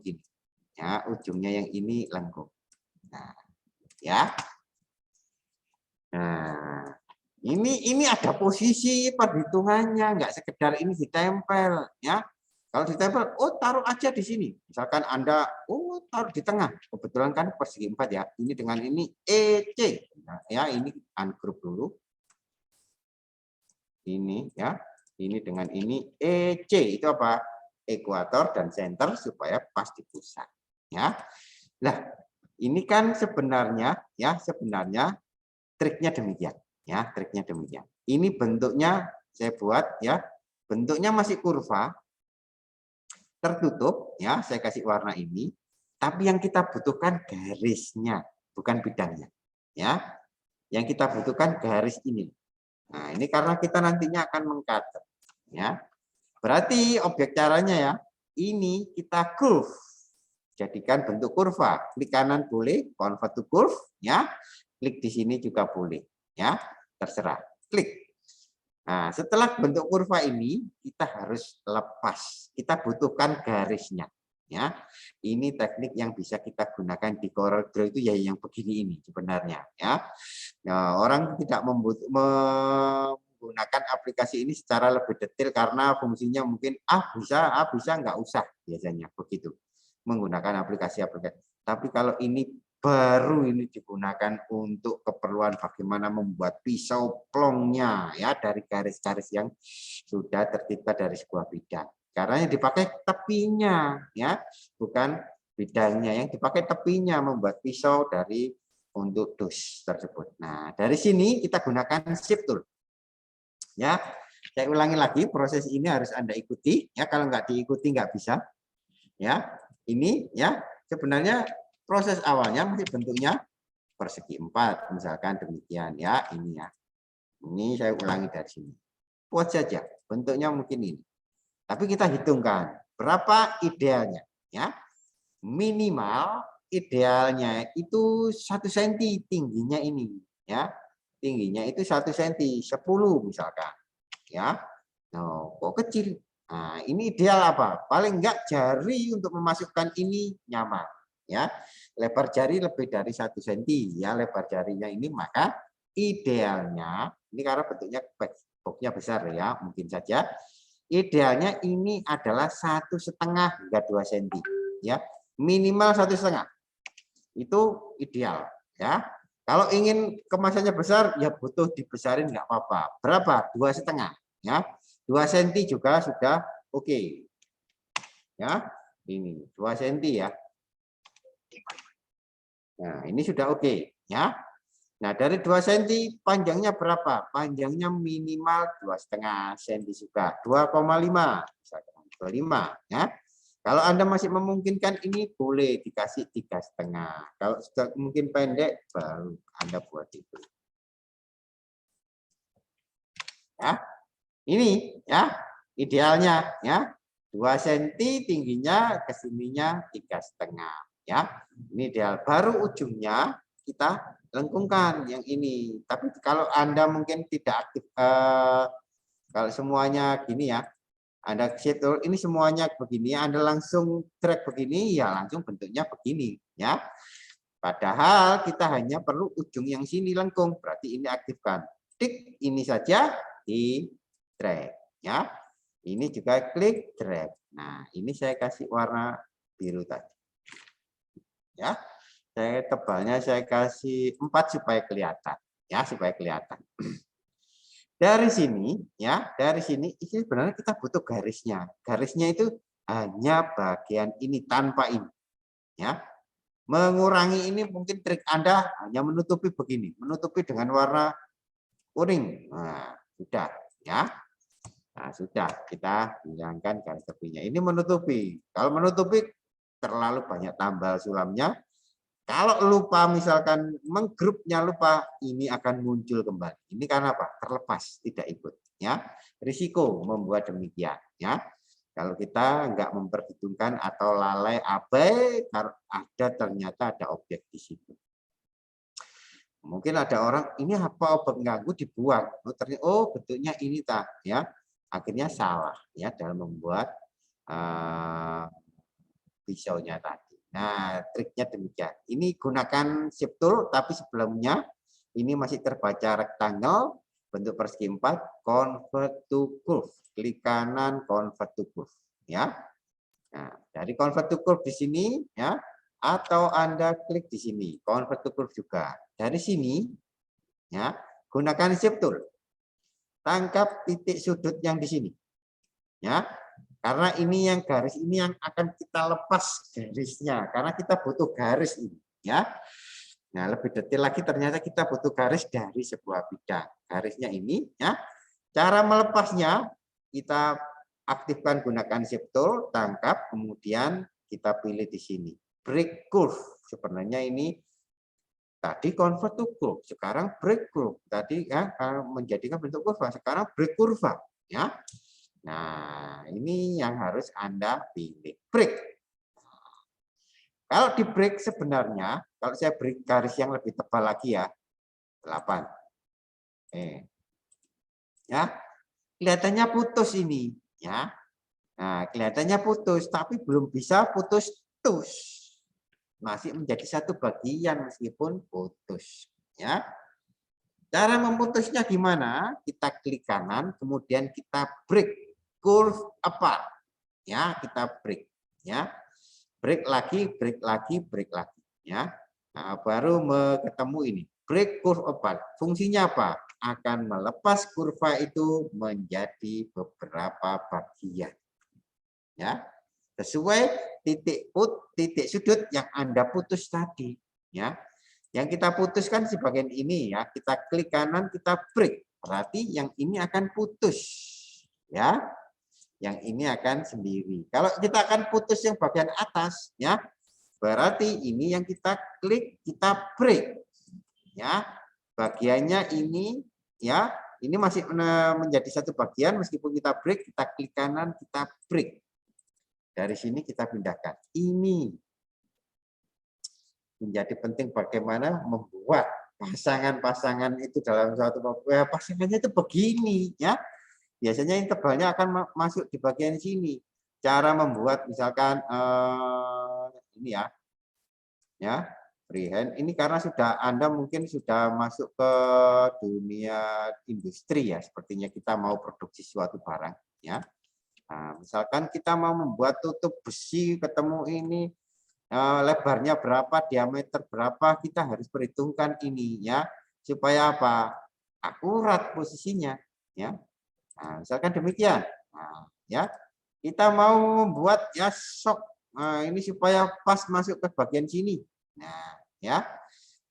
B: gini. Ya, ujungnya yang ini lengkung. Nah, ya. Nah, ini ada posisi perhitungannya, nggak sekedar ini ditempel ya. Kalau ditempel, oh taruh aja di sini. Misalkan Anda, oh taruh di tengah. Kebetulan kan persegi 4 ya. Ini dengan ini EC. Nah, ya ini ungroup dulu. Ini ya. Ini dengan ini EC. Itu apa? Ekuator dan center supaya pas di pusat. Ya. Nah, ini kan sebenarnya triknya demikian. Ya, triknya demikian. Ini bentuknya saya buat ya, bentuknya masih kurva, tertutup ya, saya kasih warna ini. Tapi yang kita butuhkan garisnya, bukan bidangnya. Ya, yang kita butuhkan garis ini. Nah, ini karena kita nantinya akan mengcutter. Ya, berarti objek caranya ya, ini kita curve. Jadikan bentuk kurva. Klik kanan boleh, convert to curve. Ya, klik di sini juga boleh. Ya, terserah. Klik. Nah, setelah bentuk kurva ini kita harus lepas. Kita butuhkan garisnya. Ya, ini teknik yang bisa kita gunakan di Corel Draw itu ya yang begini ini sebenarnya. Ya, nah, orang tidak menggunakan aplikasi ini secara lebih detail karena fungsinya mungkin bisa nggak usah biasanya begitu menggunakan aplikasi-aplikasi. Tapi kalau ini baru ini digunakan untuk keperluan bagaimana membuat pisau plongnya ya dari garis-garis yang sudah tercipta dari sebuah bidang. Karena yang dipakai tepinya ya, bukan bidangnya, yang dipakai tepinya membuat pisau dari untuk dus tersebut. Nah, dari sini kita gunakan shift tool. Ya, saya ulangi lagi, proses ini harus Anda ikuti ya, kalau nggak diikuti nggak bisa. Ya, ini ya sebenarnya proses awalnya masih bentuknya persegi 4, misalkan demikian ya, ini ya. Ini saya ulangi dari sini. Buat saja, bentuknya mungkin ini. Tapi kita hitungkan berapa idealnya ya. Minimal idealnya itu 1 cm tingginya ini, ya. Tingginya itu 1 cm, 10 misalkan, ya. Nah, kok kecil? Nah, ini ideal apa? Paling enggak jari untuk memasukkan ini nyaman, ya. Lebar jari lebih dari 1 cm, ya, lebar jarinya ini, maka idealnya ini karena bentuknya boxnya besar ya, mungkin saja idealnya ini adalah 1,5 hingga 2 cm, ya. Minimal 1,5. Itu ideal, ya. Kalau ingin kemasannya besar, ya butuh dibesarin nggak apa-apa. Berapa? 2,5, ya. 2 cm juga sudah oke. Ya, ini 2 cm ya. Nah, ini sudah oke, ya. Nah, dari 2 cm panjangnya berapa? Panjangnya minimal 2,5 cm juga. 2,5, misalkan 2,5, ya. Kalau Anda masih memungkinkan ini boleh dikasih 3,5. Kalau sudah mungkin pendek baru Anda buat itu. Ya. Ini ya idealnya ya. 2 cm tingginya, kesininya 3,5 ya. Ini ideal. Baru ujungnya kita lengkungkan yang ini. Tapi kalau Anda mungkin tidak aktif kalau semuanya gini ya. Anda set ini semuanya begini, Anda langsung drag begini, ya langsung bentuknya begini, ya. Padahal kita hanya perlu ujung yang sini lengkung, berarti ini aktifkan. Klik ini saja di drag, ya. Ini juga klik drag. Nah, ini saya kasih warna biru tadi, ya. Saya tebalnya saya kasih 4 supaya kelihatan, ya, supaya kelihatan. Dari sini, ya, dari sini sebenarnya kita butuh garisnya. Garisnya itu hanya bagian ini tanpa ini, ya. Mengurangi ini mungkin trik Anda hanya menutupi begini, menutupi dengan warna kuning. Nah, sudah, ya. Nah, sudah kita hilangkan garis tepinya. Ini menutupi. Kalau menutupi terlalu banyak tambal sulamnya. Kalau lupa misalkan menggrupnya lupa, ini akan muncul kembali. Ini karena apa? Terlepas, tidak ikut. Ya, risiko membuat demikian. Ya, kalau kita nggak memperhitungkan atau lalai abai, ternyata ada objek di situ. Mungkin ada orang ini apa objek ganggu dibuang. Oh bentuknya ini tak, ya. Akhirnya salah ya dalam membuat pisaunya tadi. Nah, triknya demikian. Ini gunakan shift tool, tapi sebelumnya ini masih terbaca rectangle, bentuk persegi 4, convert to curve. Klik kanan, convert to curve. Ya. Nah, dari convert to curve di sini, ya, atau Anda klik di sini, convert to curve juga. Dari sini, ya, gunakan shift tool. Tangkap titik sudut yang di sini. Ya. Karena ini yang garis ini yang akan kita lepas garisnya, karena kita butuh garis ini, ya. Nah, lebih detail lagi ternyata kita butuh garis dari sebuah bidang. Garisnya ini, ya. Cara melepasnya kita aktifkan gunakan shift tool, tangkap, kemudian kita pilih di sini. Break curve. Sebenarnya ini tadi convert to curve, sekarang break curve. Tadi ya menjadikan bentuk kurva, sekarang break kurva, ya. Nah, ini yang harus Anda pilih. Break. Kalau di break sebenarnya, kalau saya beri garis yang lebih tebal lagi ya, 8. Ya, kelihatannya putus ini. Ya, nah kelihatannya putus, tapi belum bisa putus-tus. Masih menjadi satu bagian meskipun putus. Ya. Cara memutusnya gimana? Kita klik kanan, kemudian kita break. Curve apart, ya kita break, ya break lagi, break lagi, break lagi, ya. Nah, baru ketemu ini break curve apart. Fungsinya apa? Akan melepas kurva itu menjadi beberapa bagian, ya sesuai titik sudut yang Anda putus tadi, ya. Yang kita putuskan di bagian ini, ya kita klik kanan, kita break, berarti yang ini akan putus, ya. Yang ini akan sendiri. Kalau kita akan putus yang bagian atas, ya, berarti ini yang kita klik, kita break, ya. Bagiannya ini, ya, ini masih menjadi satu bagian meskipun kita break, kita klik kanan, kita break. Dari sini kita pindahkan. Ini menjadi penting bagaimana membuat pasangan-pasangan itu dalam suatu pasangannya itu begini ya. Biasanya intervalnya akan masuk di bagian sini. Cara membuat misalkan ini ya freehand ini karena sudah Anda mungkin sudah masuk ke dunia industri ya, sepertinya kita mau produksi suatu barang ya. Nah, misalkan kita mau membuat tutup besi ketemu ini lebarnya berapa, diameter berapa, kita harus perhitungkan ini ya, supaya apa? Akurat posisinya ya. Nah, misalkan demikian. Nah, ya. Kita mau membuat ya sok ini supaya pas masuk ke bagian sini. Nah, ya.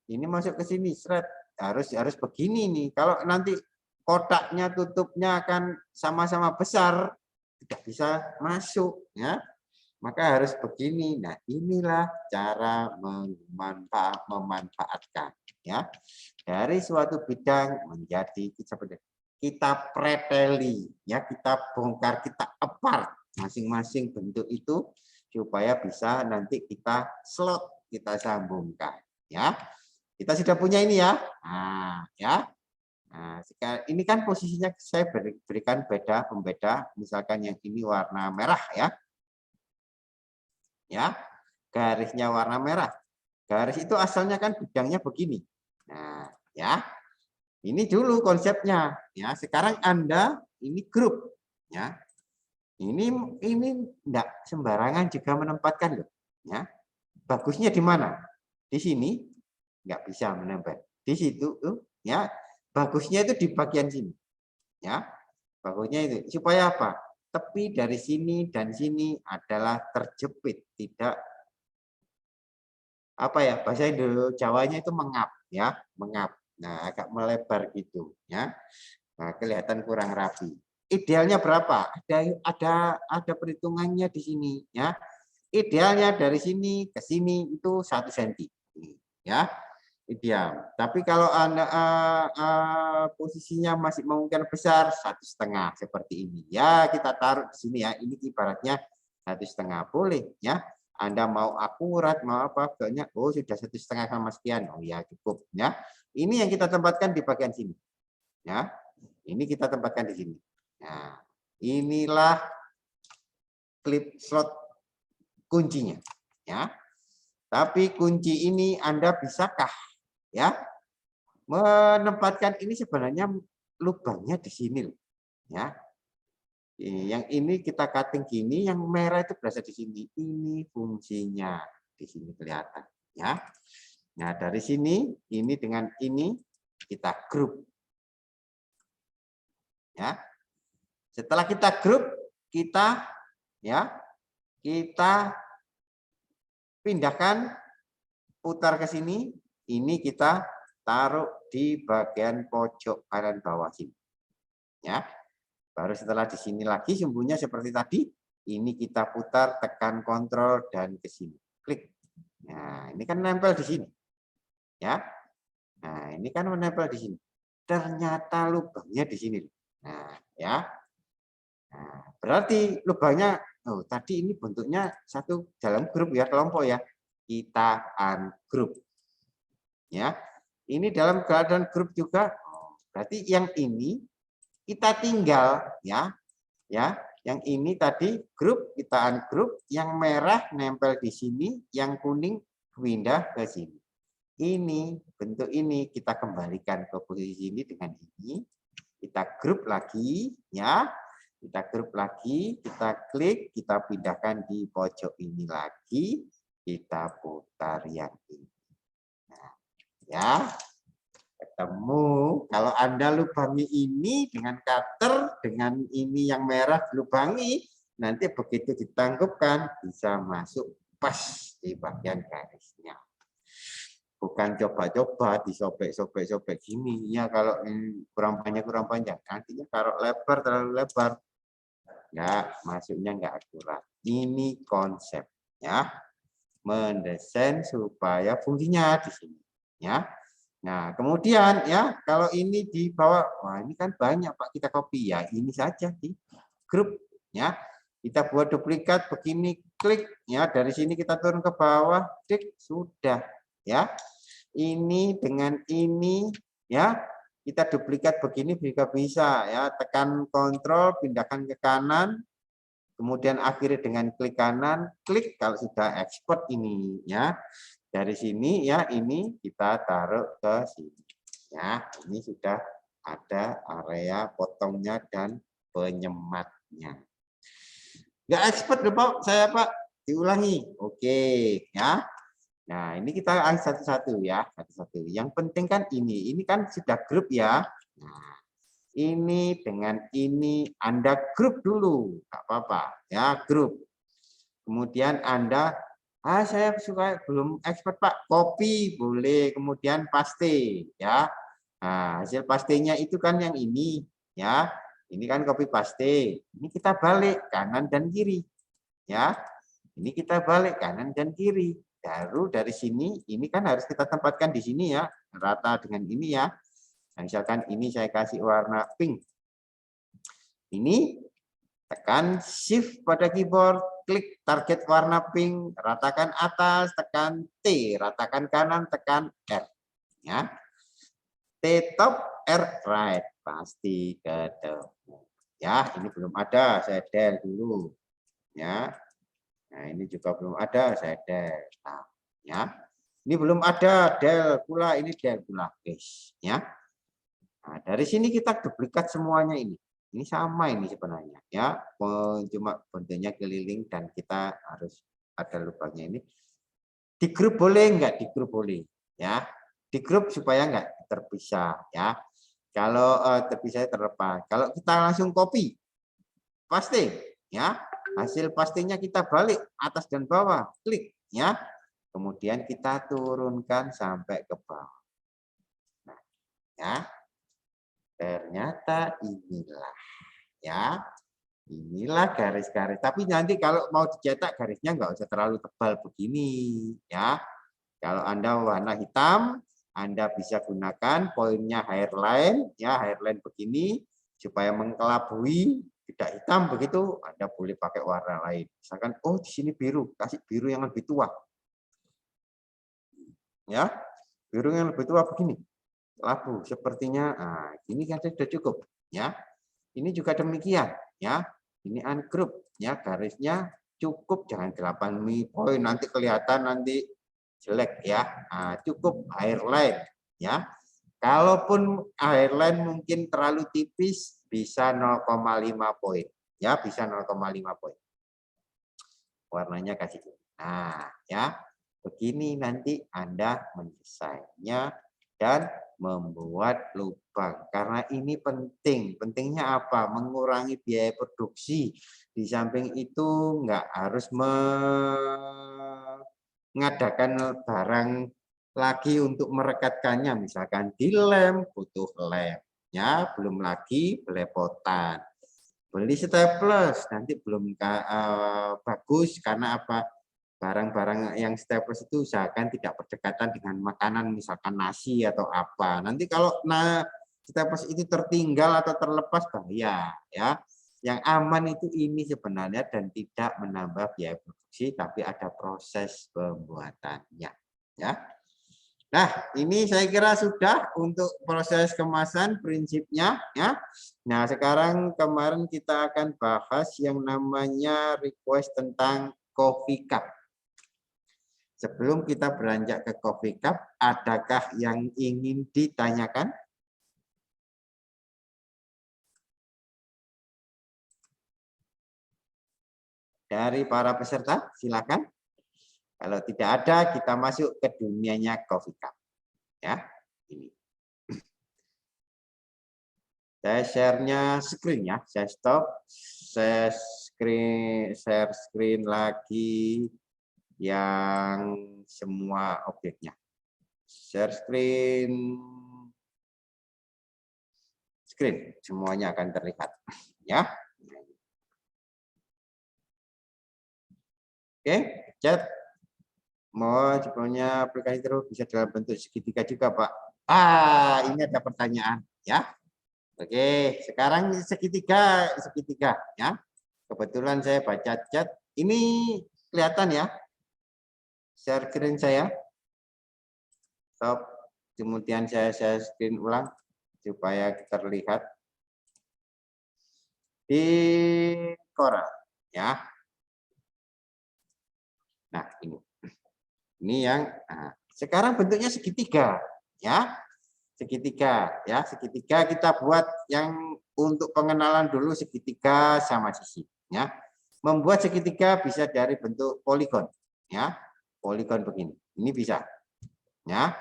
B: Ini masuk ke sini, seret. Harus begini nih. Kalau nanti kotaknya tutupnya akan sama-sama besar, tidak bisa masuk ya. Maka harus begini. Nah, inilah cara memanfaatkan ya dari suatu bidang menjadi kita preteli ya, kita bongkar, kita apart masing-masing bentuk itu supaya bisa nanti kita slot, kita sambungkan ya. Kita sudah punya ini ya. Nah, ya. Nah, ini kan posisinya saya berikan pembeda, misalkan yang ini warna merah ya. Ya, garisnya warna merah. Garis itu asalnya kan bidangnya begini. Nah, ya. Ini dulu konsepnya, ya. Sekarang Anda ini grup, ya. Ini enggak sembarangan juga menempatkan loh, ya. Bagusnya di mana? Di sini enggak bisa menempel. Di situ ya. Bagusnya itu di bagian sini. Ya. Bagusnya itu supaya apa? Tepi dari sini dan sini adalah terjepit, tidak apa ya, bahasa Jawanya itu mengap ya, mengap. Nah, agak melebar gitu ya. Nah, kelihatan kurang rapi. Idealnya berapa? Ada perhitungannya di sini ya. Idealnya dari sini ke sini itu 1 cm ya. Ideal. Tapi kalau Anda posisinya masih memungkinkan besar 1,5 seperti ini. Ya, kita taruh di sini ya. Ini ibaratnya 1,5 boleh ya. Anda mau akurat mau apa kayaknya sudah 1,5 sama sekian. Oh ya, cukup ya. Ini yang kita tempatkan di bagian sini. Ya. Ini kita tempatkan di sini. Nah, inilah klip slot kuncinya ya. Tapi kunci ini Anda bisakah ya menempatkan ini? Sebenarnya lubangnya di sini loh ya. Yang ini kita cutting gini, yang merah itu berasal di sini. Ini fungsinya di sini kelihatan ya. Nah, dari sini ini dengan ini kita grup ya. Setelah kita grup, kita pindahkan, putar ke sini. Ini kita taruh di bagian pojok kanan bawah sini. Ya. Baru setelah di sini lagi sumbunya seperti tadi, ini kita putar, tekan kontrol dan ke sini. Klik. Nah, ini kan nempel di sini. Ya. Nah, ini kan menempel di sini. Ternyata lubangnya di sini. Nah, ya. Nah, berarti lubangnya tadi ini bentuknya satu dalam grup ya, kelompok ya. Kita ungroup. Ya. Ini dalam keadaan grup juga. Berarti yang ini kita tinggal ya. Ya, yang ini tadi grup kita ungroup, yang merah nempel di sini, yang kuning pindah ke sini. Ini bentuk ini kita kembalikan ke posisi ini dengan ini. Kita grup lagi ya. Kita grup lagi, kita klik, kita pindahkan di pojok ini lagi, kita putar yang ini. Nah, ya, ketemu. Kalau Anda lubangi ini dengan cutter, dengan ini yang merah lubangi, nanti begitu ditanggupkan bisa masuk pas di bagian garisnya. Bukan coba-coba disobek-sobek gini ya, kalau kurang panjang nantinya kalau lebar terlalu lebar nggak masuknya nggak akurat. Ini konsepnya mendesain supaya fungsinya di sini ya. Nah, kemudian ya kalau ini di bawah, wah ini kan banyak Pak, kita copy ya, ini saja di grup ya. Kita buat duplikat begini, klik ya, dari sini kita turun ke bawah, klik, sudah ya. Ini dengan ini, ya. Kita duplikat begini juga bisa, ya. Tekan kontrol, pindahkan ke kanan, kemudian akhiri dengan klik kanan, klik kalau sudah export ini, ya. Dari sini, ya, ini kita taruh ke sini, ya. Ini sudah ada area potongnya dan penyematnya. Nggak expert loh Pak, saya Pak. Diulangi. Oke, ya. Nah, ini kita satu-satu ya, satu-satu. Yang penting kan ini kan sudah grup ya. Nah, ini dengan ini Anda grup dulu, nggak apa-apa ya, grup. Kemudian Anda, saya suka belum expert Pak, copy boleh, kemudian paste ya. Nah, hasil pastenya itu kan yang ini ya. Ini kan copy paste. Ini kita balik kanan dan kiri ya. Ini kita balik kanan dan kiri. Baru dari sini, ini kan harus kita tempatkan di sini ya, rata dengan ini ya. Nah, misalkan ini saya kasih warna pink. Ini tekan shift pada keyboard, klik target warna pink, ratakan atas, tekan T, ratakan kanan, tekan R. Ya. T top, R right, pasti ketemu. Ya, ini belum ada, saya del dulu. Ya. Nah, ini juga belum ada, saya del. Nah, ya. Ini belum ada, del pula, ini del pula, guys, ya. Nah, dari sini kita duplikat semuanya ini. Ini sama ini sebenarnya, ya. Cuma bentuknya keliling dan kita harus ada lubangnya ini. Di grup boleh enggak? Di grup boleh, ya. Di grup supaya enggak terpisah, ya. Kalau terpisah terlepas. Kalau kita langsung copy, paste, ya. Hasil pastenya kita balik atas dan bawah, klik ya. Kemudian kita turunkan sampai ke bawah. Nah, ya. Ternyata inilah ya. Inilah garis-garis. Tapi nanti kalau mau dicetak garisnya nggak usah terlalu tebal begini ya. Kalau Anda warna hitam, Anda bisa gunakan poinnya hairline ya, hairline begini supaya mengelabui. Tidak hitam begitu, Anda boleh pakai warna lain. Misalkan, oh di sini biru, kasih biru yang lebih tua. Ya, biru yang lebih tua begini. Labu sepertinya, nah, ini kan sudah cukup. Ya, ini juga demikian. Ya, ini ungroup. Ya, garisnya cukup, jangan 8 poin nanti kelihatan nanti jelek ya. Nah, cukup hairline. Ya, kalaupun hairline mungkin terlalu tipis, bisa 0,5 poin. Ya, bisa 0,5 poin. Warnanya kasih. Nah, ya. Begini nanti Anda mendesainnya dan membuat lubang. Karena ini penting. Pentingnya apa? Mengurangi biaya produksi. Di samping itu nggak harus mengadakan barang lagi untuk merekatkannya, misalkan dilem butuh lem ya, belum lagi belepotan, beli staples nanti belum bagus karena apa, barang-barang yang staples itu usahakan tidak berdekatan dengan makanan, misalkan nasi atau apa, nanti kalau staples itu tertinggal atau terlepas bahaya ya. Yang aman itu ini sebenarnya dan tidak menambah biaya produksi, tapi ada proses pembuatannya ya. Nah, ini saya kira sudah untuk proses kemasan prinsipnya ya. Nah, sekarang kemarin kita akan bahas yang namanya request tentang coffee cup. Sebelum kita beranjak ke coffee cup, adakah yang ingin ditanyakan? Dari para peserta, silakan. Kalau tidak ada, kita masuk ke dunianya coffee cup. Ya, ini. Saya share-nya screen ya, saya stop, saya share screen lagi yang semua objeknya. Share screen, semuanya akan terlihat ya. Oke, chat. Mau sebelumnya aplikasi terus bisa dalam bentuk segitiga juga, Pak. Ini ada pertanyaan ya. Oke, sekarang segitiga ya. Kebetulan saya baca chat. Ini kelihatan ya. Share screen saya. stop, kemudian saya screen ulang supaya terlihat di Corel ya. Nah, ini yang sekarang bentuknya segitiga ya. Segitiga ya, segitiga kita buat yang untuk pengenalan dulu segitiga sama sisi ya. Membuat segitiga bisa dari bentuk poligon ya. Poligon begini. Ini bisa. Ya.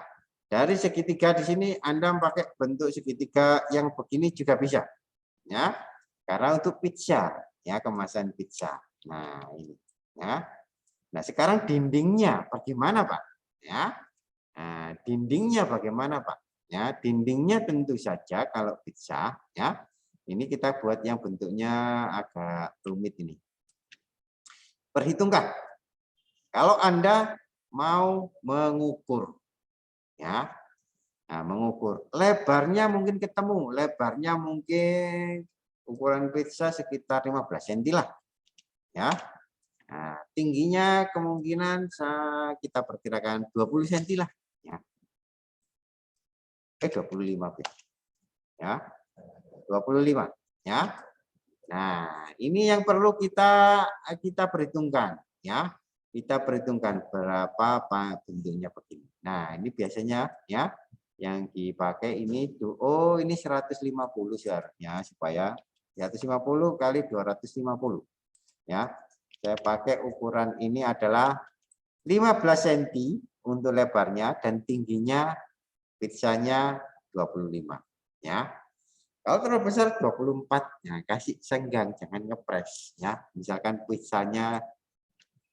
B: Dari segitiga di sini Anda pakai bentuk segitiga yang begini juga bisa. Ya. Karena untuk pizza ya, kemasan pizza. Nah, ini ya. Nah, sekarang dindingnya bagaimana, Pak? Ya. Nah, dindingnya bagaimana, Pak? Ya, dindingnya tentu saja kalau pizza ya. Ini kita buat yang bentuknya agak rumit ini. Perhitungkan. Kalau Anda mau mengukur ya. Nah, mengukur. Lebarnya mungkin ketemu, lebarnya mungkin ukuran pizza sekitar 15 cm lah. Ya. Nah, tingginya kemungkinan kita perkirakan 20 cm lah ya. 25 ya. 25 ya. Nah, ini yang perlu kita perhitungkan ya. Kita perhitungkan berapa bentuknya begini. Nah, ini biasanya ya yang dipakai ini oh ini 150 seharusnya supaya 150 kali 250 ya. Saya pakai ukuran ini adalah 15 cm untuk lebarnya dan tingginya pizzanya 25 ya. Kalau terlalu besar 24 ya, kasih senggang, jangan ngepres ya. Misalkan pizzanya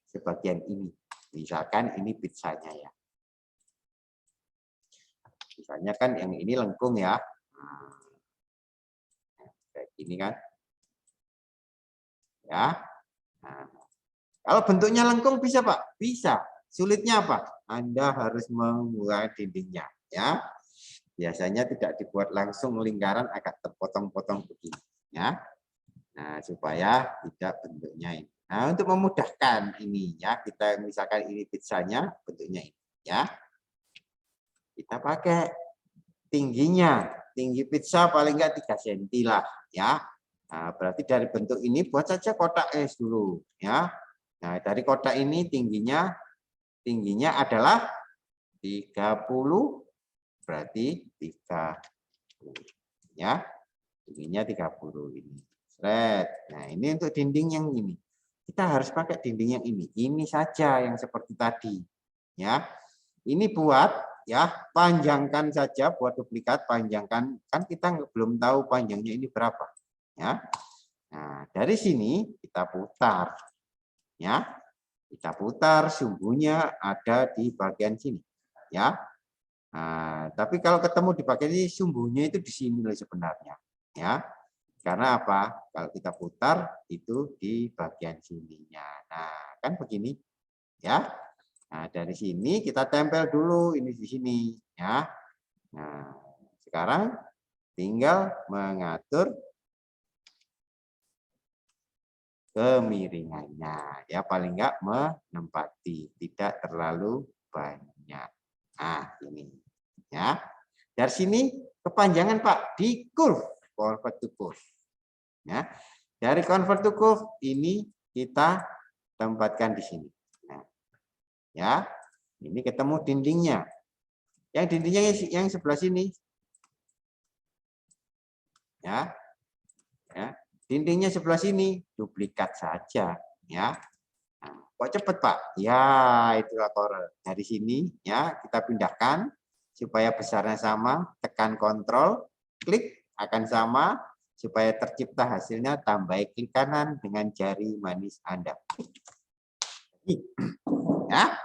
B: sebagian ini. Misalkan ini pizzanya ya. Misalnya kan yang ini lengkung ya. Nah, kayak gini kan. Ya. Nah, kalau bentuknya lengkung bisa, Pak? Bisa. Sulitnya apa? Anda harus membuat dindingnya ya. Biasanya tidak dibuat langsung lingkaran, agak terpotong-potong begini ya. Nah, supaya tidak bentuknya ini. Nah, untuk memudahkan ini ya, kita misalkan ini pizzanya bentuknya ini ya. Kita pakai tingginya, tinggi pizza paling enggak 3 cm lah ya. Nah, berarti dari bentuk ini buat saja kotak es dulu ya. Nah, dari kotak ini tingginya adalah 30, berarti 30 ya. Tingginya 30 ini. Nah, ini untuk dinding yang ini. Kita harus pakai dinding yang ini. Ini saja yang seperti tadi. Ya. Ini buat ya, panjangkan saja buat duplikat, panjangkan. Kan kita belum tahu panjangnya ini berapa. Ya. Nah, dari sini kita putar. Ya. Kita putar, sumbunya ada di bagian sini. Ya. Nah, tapi kalau ketemu di bagian ini, sumbunya itu di sini loh sebenarnya. Ya. Karena apa? Kalau kita putar itu di bagian sininya. Nah, kan begini ya. Nah, dari sini kita tempel dulu ini di sini ya. Nah, sekarang tinggal mengatur kemiringannya ya, paling enggak menempati, tidak terlalu banyak. Nah, ini ya. Dari sini kepanjangan Pak di curve. Convert to curve. Ya. Dari convert to curve ini kita tempatkan di sini. Nah, ya, ini ketemu dindingnya. Yang dindingnya yang sebelah sini. Ya. Ya. Dindingnya sebelah sini duplikat saja, ya. Nah, kok cepet Pak? Ya, itulah Corel. Dari sini ya kita pindahkan supaya besarnya sama, tekan kontrol, klik akan sama supaya tercipta hasilnya, tambah klik kanan dengan jari manis Anda. Ya.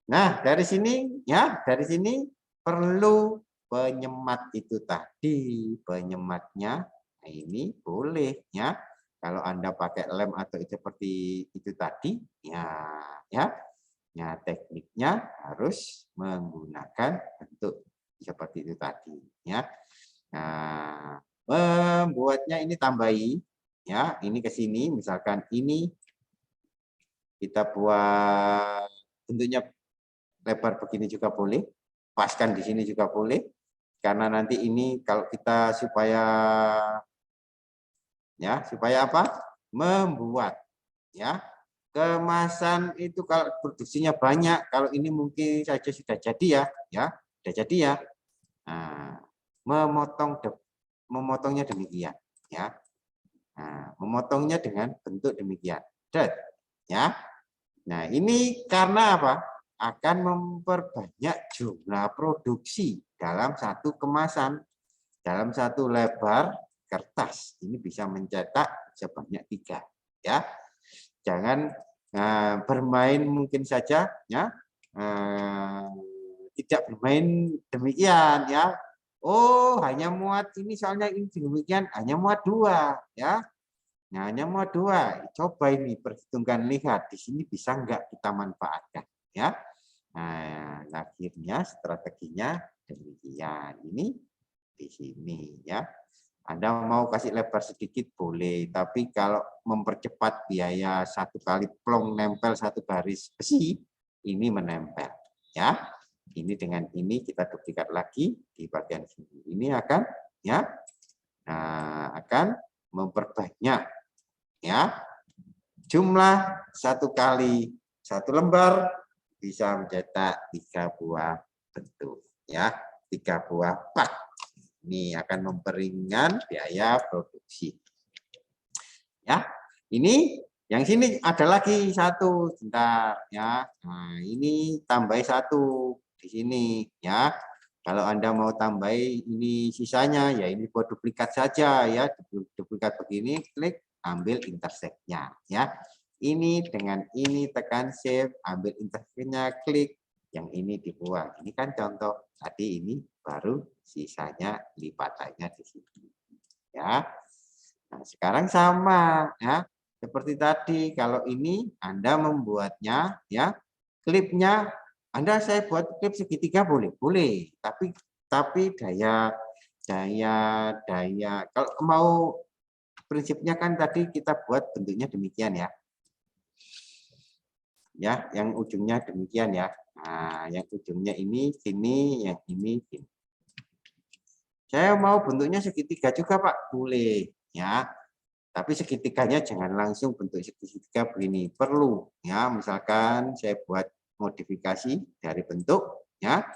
B: Nah, dari sini ya, dari sini perlu penyemat itu tadi. Penyematnya nah ini boleh ya. Kalau Anda pakai lem atau seperti itu tadi, ya. Nah, tekniknya harus menggunakan bentuk seperti itu tadi ya. Nah, membuatnya ini tambahi ya, ini ke sini misalkan ini kita buat bentuknya lebar begini juga boleh paskan di sini juga boleh, karena nanti ini kalau kita supaya apa? Membuat ya. Kemasan itu kalau produksinya banyak, kalau ini mungkin saja sudah jadi sudah jadi ya. Nah, memotongnya demikian ya. Nah, memotongnya dengan bentuk demikian. Ya. Nah, ini karena apa? Akan memperbanyak jumlah produksi dalam satu kemasan, dalam satu lebar kertas. Ini bisa mencetak sebanyak 3 ya. Jangan bermain mungkin saja ya. Tidak bermain demikian ya. Oh, hanya muat ini soalnya ini demikian, hanya muat 2 ya. Nah, hanya muat 2. Coba ini perhitungkan, lihat di sini bisa enggak kita manfaatkan ya. Nah, akhirnya strateginya demikian. Ini di sini ya. Anda mau kasih lebar sedikit boleh, tapi kalau mempercepat biaya 1 kali plong nempel 1 garis besi, ini menempel ya. Ini dengan ini kita duplikat lagi di bagian sini. Ini akan ya. Nah, akan memperbanyak ya jumlah 1 kali 1 lembar bisa mencetak 3 buah bentuk ya, 3 buah pak. Ini akan memperingan biaya produksi. Ya, ini yang sini ada lagi 1, sebentar ya. Nah, ini tambah 1 di sini ya. Kalau Anda mau tambah ini sisanya ya ini buat duplikat saja ya. Duplikat begini, klik ambil intersektnya ya. Ini dengan ini tekan shift, ambil intersektnya, klik, yang ini dibuang. Ini kan contoh tadi, ini baru sisanya lipatannya di sini ya. Nah, sekarang sama ya seperti tadi. Kalau ini Anda membuatnya ya, klipnya saya buat klip segitiga boleh, tapi daya kalau mau prinsipnya kan tadi kita buat bentuknya demikian ya. Ya, yang ujungnya demikian ya. Nah, yang ujungnya ini sini, yang ini sini. Saya mau bentuknya segitiga juga, Pak. Boleh, ya. Tapi segitiganya jangan langsung bentuk segitiga begini. Perlu, ya. Misalkan saya buat modifikasi dari bentuk, ya.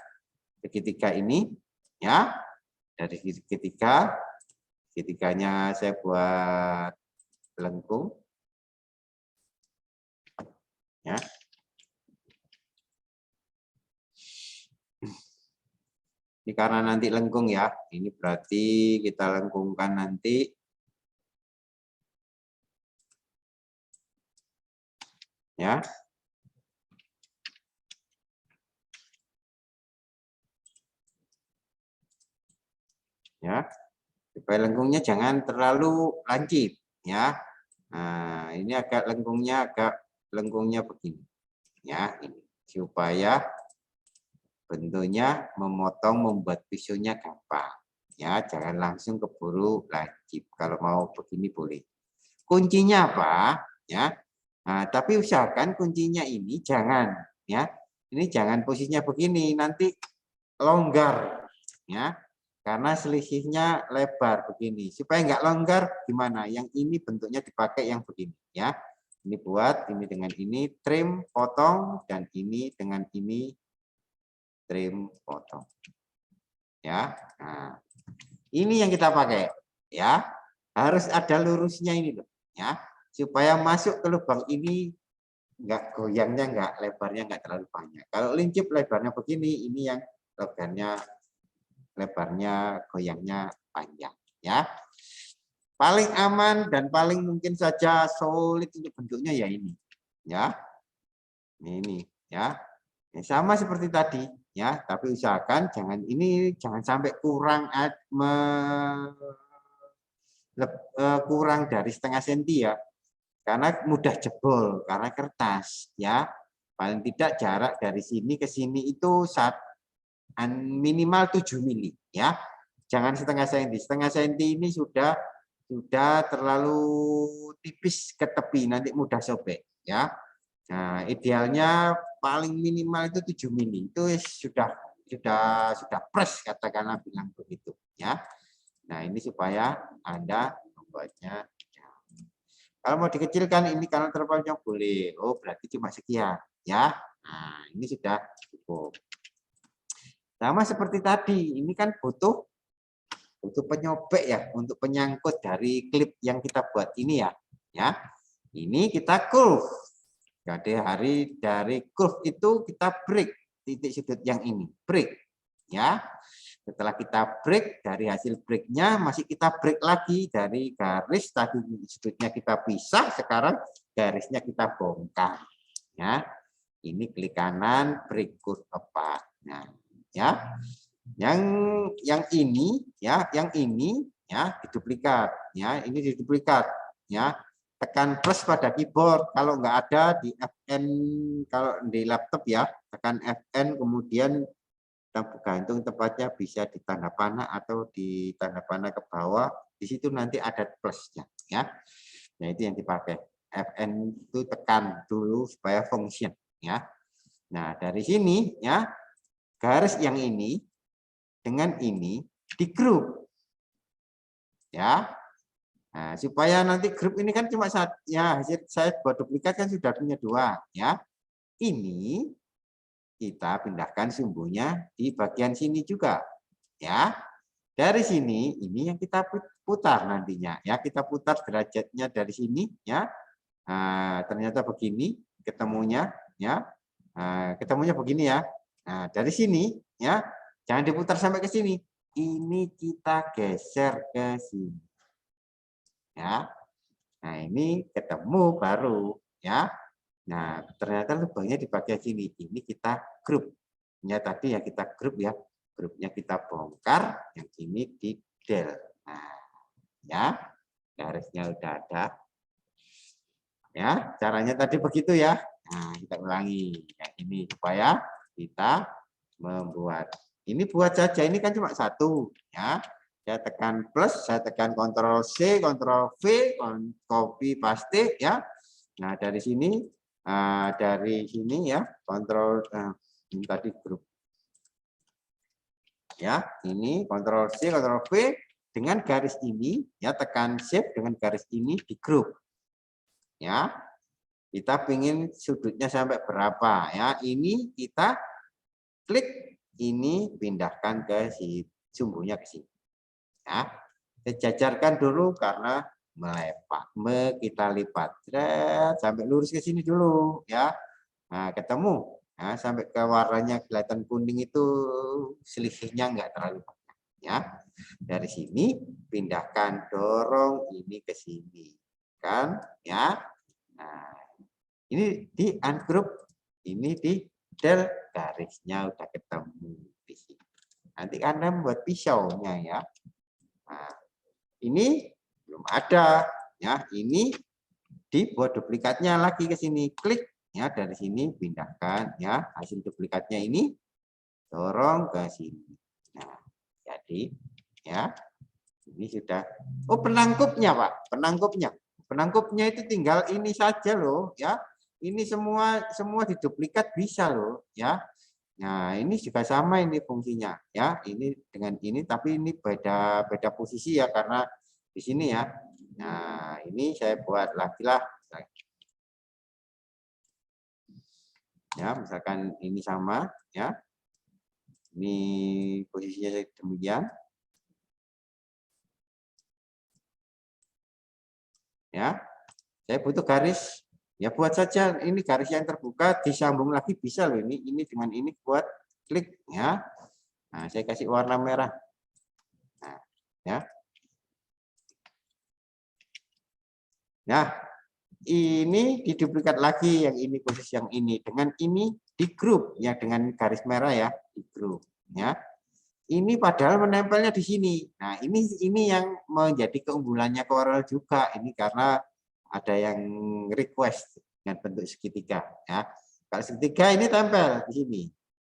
B: Segitiga ini, ya. Dari segitiganya saya buat lengkung. Ya. Ini karena nanti lengkung ya. Ini berarti kita lengkungkan nanti. Ya. Ya. Supaya lengkungnya jangan terlalu lancip ya. Nah, ini agak lengkungnya begini. Ya, ini supaya bentuknya membuat pisaunya gampang. Ya, jangan langsung keburu lancip. Kalau mau begini boleh. Kuncinya apa? Ya. Nah, tapi usahakan kuncinya ini jangan ya. Ini jangan posisinya begini, nanti longgar ya. Karena selisihnya lebar begini. Supaya nggak longgar gimana? Yang ini bentuknya dipakai yang begini ya. Ini buat ini dengan ini trim potong, dan ini dengan ini trim potong. Ya. Nah, ini yang kita pakai ya. Harus ada lurusnya ini loh ya. Supaya masuk ke lubang ini nggak goyangnya, nggak lebarnya nggak terlalu banyak. Kalau lincip lebarnya begini, ini yang lebarnya goyangnya panjang ya. Paling aman dan paling mungkin saja solid untuk bentuknya ya ini ya. Ini ya. Sama seperti tadi ya, tapi usahakan jangan sampai kurang dari setengah senti ya. Karena mudah jebol karena kertas ya. Paling tidak jarak dari sini ke sini itu minimal 7 mili ya. Jangan setengah senti. Setengah senti ini sudah terlalu tipis ke tepi, nanti mudah sobek ya. Nah, idealnya paling minimal itu 7 mili. Itu sudah sudah press, katakanlah bilang begitu ya. Nah, ini supaya Anda membuatnya. Kalau mau dikecilkan ini karena terlalu boleh. Oh, berarti cuma sekian ya. Nah, ini sudah cukup. Sama seperti tadi, ini kan butuh penyobek ya untuk penyangkut dari klip yang kita buat ini ya. Ya. Ini kita curve. Jadi dari curve itu kita break titik sudut yang ini, break ya. Setelah kita break, dari hasil breaknya masih kita break lagi dari garis tadi sudutnya kita pisah, sekarang garisnya kita bongkar ya. Ini klik kanan, break curve apart. Nah, ya. Yang ini ya, yang ini ya diduplikat ya, ini diduplikat ya. Tekan plus pada keyboard, kalau nggak ada di Fn, kalau di laptop ya tekan Fn, kemudian tergantung tempatnya bisa di tanda panah atau di tanda panah ke bawah, di situ nanti ada plusnya ya. Nah, itu yang dipakai. Fn itu tekan dulu supaya function ya. Nah, dari sini ya, garis yang ini dengan ini di grup ya. Nah, supaya nanti grup ini kan cuma satu ya, hasil saya buat duplikat kan sudah punya 2 ya. Ini kita pindahkan sumbunya di bagian sini juga ya. Dari sini ini yang kita putar nantinya ya, kita putar derajatnya dari sini ya. Nah, ternyata begini ketemunya ya. Nah, ketemunya begini ya. Nah, dari sini ya, jangan diputar sampai ke sini. Ini kita geser ke sini. Ya. Nah, ini ketemu baru ya. Nah, ternyata lubangnya di bagian sini. Ini kita grup. Ya, tadi ya kita grup ya. Grupnya kita bongkar, yang ini di del. Nah, ya. Garisnya udah ada. Ya, caranya tadi begitu ya. Nah, kita ulangi. Yang ini supaya kita membuat. Ini buat saja, ini kan cuma 1 ya. Saya tekan plus, saya tekan Ctrl C, Ctrl V, copy paste ya. Nah, dari sini ya, Ctrl ini tadi grup. Ya, ini Ctrl C, Ctrl V dengan garis ini ya, tekan Shift dengan garis ini di grup. Ya. Kita ingin sudutnya sampai berapa ya. Ini kita klik, ini pindahkan ke sumbunya ke sini. Ya, sejajarkan dulu karena kita lipat sampai lurus ke sini dulu ya. Nah, ketemu nah, sampai ke warnanya kelihatan kuning itu, selisihnya enggak terlalu banyak ya. Dari sini pindahkan, dorong ini ke sini kan ya. Nah, ini di ungroup, ini di del, garisnya udah ketemu di sini. Nanti Anda membuat pisaunya ya. Nah, ini belum ada ya, ini dibuat duplikatnya lagi ke sini, klik ya, dari sini pindahkan ya, hasil duplikatnya ini dorong ke sini. Nah, jadi ya ini sudah. Oh, penangkupnya Pak, penangkupnya itu tinggal ini saja loh ya, ini semua diduplikat bisa loh ya. Nah, ini juga sama ini fungsinya ya. Ini dengan ini tapi ini beda posisi ya karena di sini ya. Nah, ini saya buat lagi lah. Ya, misalkan ini sama ya. Ini posisinya demikian. Ya. Saya butuh garis. Ya buat saja ini garis yang terbuka disambung lagi bisa loh, ini dengan ini buat klik ya. Nah, saya kasih warna merah. Nah, ya. Nah, ini diduplikat lagi yang ini khusus yang ini dengan ini di grup ya, dengan garis merah ya, di grup ya. Ini padahal menempelnya di sini. Nah, ini yang menjadi keunggulannya Corel juga ini karena ada yang request dengan bentuk segitiga ya. Kalau segitiga ini tempel di sini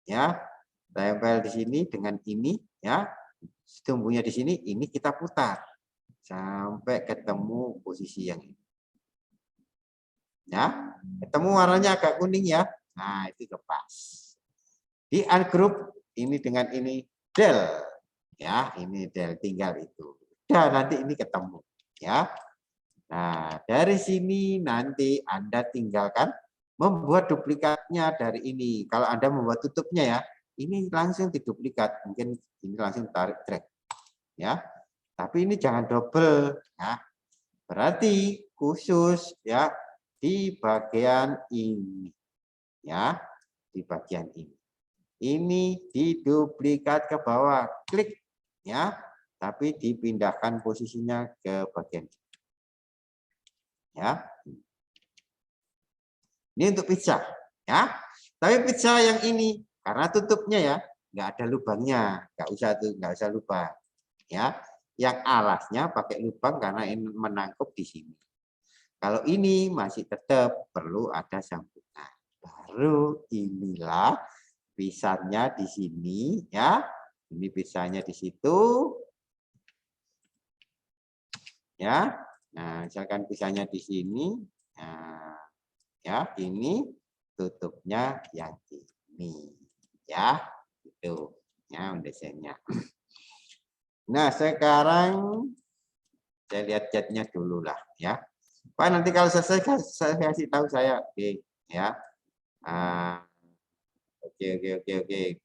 B: ya. Tempel di sini dengan ini ya. Tumbuhnya di sini, ini kita putar sampai ketemu posisi yang ini. Ya, ketemu warnanya agak kuning ya. Nah, itu lepas. Di ungroup ini dengan ini del. Ya, ini del, tinggal itu. Dan nanti ini ketemu. Ya. Nah, dari sini nanti Anda tinggalkan membuat duplikatnya dari ini. Kalau Anda membuat tutupnya ya, ini langsung diduplikat. Mungkin ini langsung tarik drag. Ya. Tapi ini jangan double ya. Berarti khusus ya di bagian ini. Ya, di bagian ini. Ini diduplikat ke bawah, klik ya, tapi dipindahkan posisinya ke bagian ini. Ya. Ini untuk pizza ya. Tapi pizza yang ini karena tutupnya ya, nggak ada lubangnya, nggak usah lubang ya. Yang alasnya pakai lubang karena ini menangkap di sini. Kalau ini masih tetap perlu ada sambungan. Baru inilah pisahnya di sini ya. Ini pisahnya di situ. Ya. Nah, misalkan pisahnya di sini. Nah, ya, ini tutupnya yang ini. Ya, itu. Ya, desainnya. Nah, sekarang saya lihat catnya dulu lah ya. Pak, nanti kalau selesai saya kasih tahu saya. Oke, ya. Oke.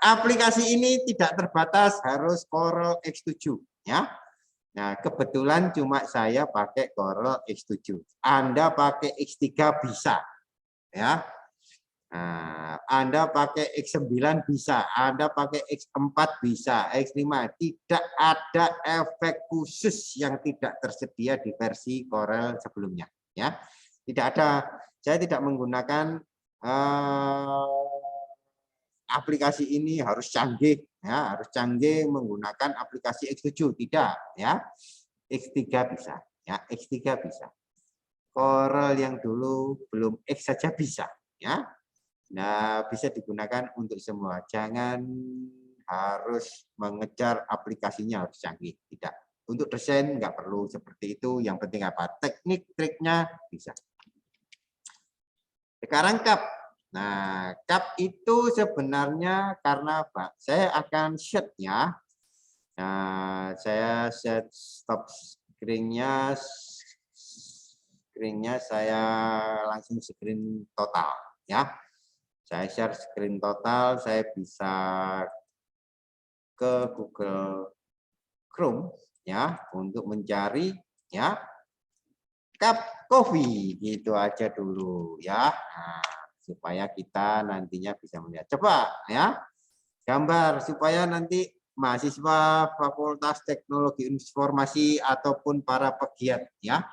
B: Aplikasi ini tidak terbatas harus Corel X7 ya. Nah, kebetulan cuma saya pakai Corel X7. Anda pakai X3 bisa ya. Nah, Anda pakai X9 bisa, Anda pakai X4 bisa, X5 tidak ada efek khusus yang tidak tersedia di versi Corel sebelumnya ya. Tidak ada, saya tidak menggunakan aplikasi ini harus canggih ya, harus canggih menggunakan aplikasi X7 tidak ya. X3 bisa ya, X3 bisa. Corel yang dulu belum X saja bisa ya. Nah, bisa digunakan untuk semua. Jangan harus mengejar aplikasinya harus canggih. Tidak. Untuk desain nggak perlu seperti itu. Yang penting apa? Teknik, triknya bisa. Sekarang cup. Nah, cup itu sebenarnya karena apa? Saya akan set ya. Nah, saya set stop screen-nya. Screen-nya saya langsung screen total ya. Saya share screen total, saya bisa ke Google Chrome ya untuk mencari ya cup coffee gitu aja dulu ya. Nah, supaya kita nantinya bisa melihat. Coba ya gambar supaya nanti mahasiswa Fakultas Teknologi Informasi ataupun para pegiat ya.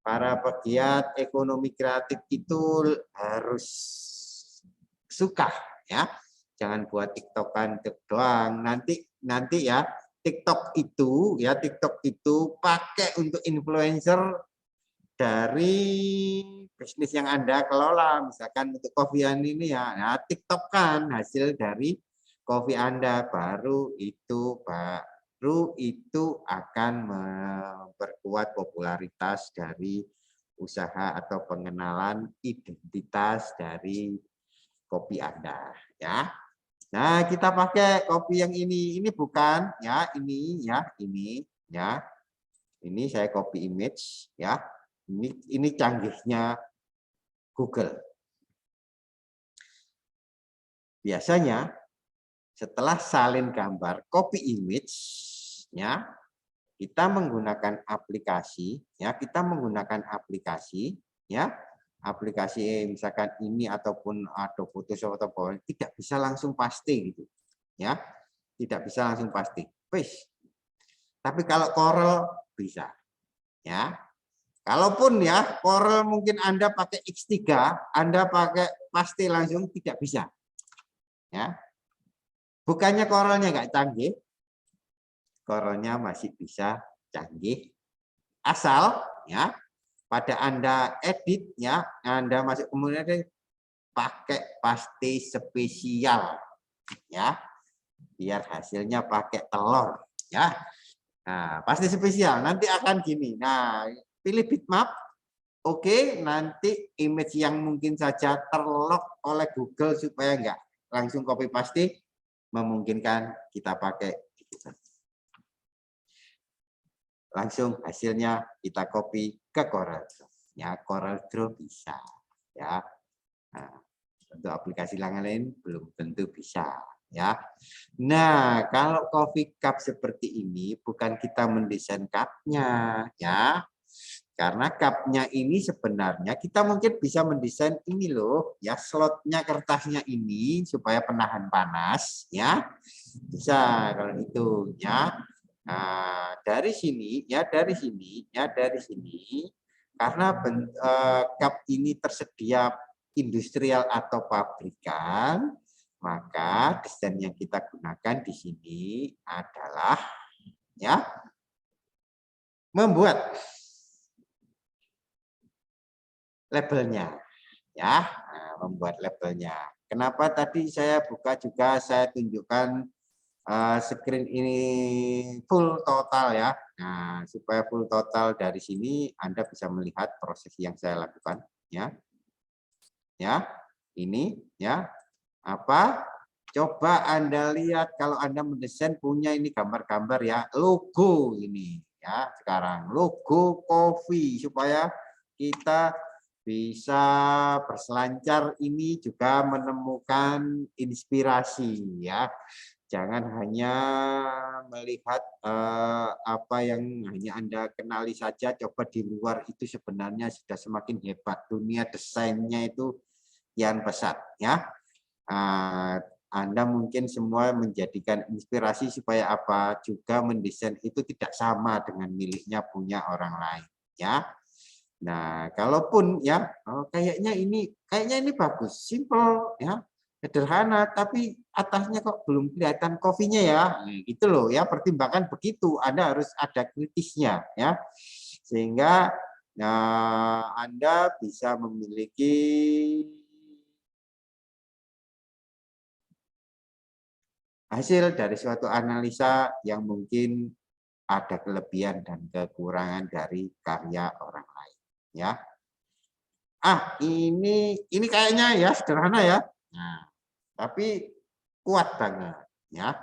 B: Para pegiat ekonomi kreatif itu harus suka ya, jangan buat tiktokan doang. Nanti ya TikTok itu pakai untuk influencer dari bisnis yang Anda kelola, misalkan untuk coffee ini ya, nah, TikTok kan hasil dari coffee Anda, baru itu akan memperkuat popularitas dari usaha atau pengenalan identitas dari kopi Anda ya. Nah, kita pakai kopi yang ini bukan ya, ini ya, ini ya. Ini saya copy image ya. Ini canggihnya Google. Biasanya setelah salin gambar copy image ya, kita menggunakan aplikasi ya, aplikasi misalkan ini ataupun Adobe Photoshop atau PowerPoint tidak bisa langsung pasti gitu ya, tidak bisa langsung pasti. Tapi kalau Corel bisa ya. Kalaupun ya Corel mungkin Anda pakai X3, Anda pakai pasti langsung tidak bisa ya. Bukannya Corelnya nggak canggih, Corelnya masih bisa canggih asal ya pada Anda edit ya, Anda masuk kemudian pakai pasti spesial ya, biar hasilnya pakai telur ya. Nah, pasti spesial nanti akan gini. Nah, pilih bitmap. Oke, nanti image yang mungkin saja terlock oleh Google supaya enggak langsung copy paste memungkinkan kita pakai langsung hasilnya kita copy ke Corel ya, Corel Draw bisa ya. Nah, untuk aplikasi lain belum tentu bisa ya. Nah, kalau coffee cup seperti ini bukan kita mendesain cupnya ya, karena cupnya ini sebenarnya kita mungkin bisa mendesain ini loh ya, slotnya kertasnya ini supaya penahan panas ya, bisa kalau itu ya. Nah, dari sini karena cup ini tersedia industrial atau pabrikan, maka desain yang kita gunakan di sini adalah ya membuat labelnya ya, membuat labelnya. Kenapa tadi saya buka juga, saya tunjukkan screen ini full total ya. Nah, supaya full total dari sini Anda bisa melihat proses yang saya lakukan ya. Ya, ini ya. Apa? Coba Anda lihat kalau Anda mendesain punya ini gambar-gambar ya, logo ini ya, sekarang logo coffee supaya kita bisa berselancar ini juga menemukan inspirasi ya. Jangan hanya melihat apa yang hanya Anda kenali saja, coba di luar itu sebenarnya sudah semakin hebat. Dunia desainnya itu kian pesat ya. Anda mungkin semua menjadikan inspirasi supaya apa? Juga mendesain itu tidak sama dengan miliknya punya orang lain ya. Nah, kalaupun ya kayaknya ini bagus, simple ya, sederhana, tapi atasnya kok belum kelihatan kopinya ya, gitu loh ya. Pertimbangan begitu, Anda harus ada kritisnya ya, sehingga Anda bisa memiliki hasil dari suatu analisa yang mungkin ada kelebihan dan kekurangan dari karya orang lain ya. Ini kayaknya ya sederhana ya. Nah, tapi kuat banget ya.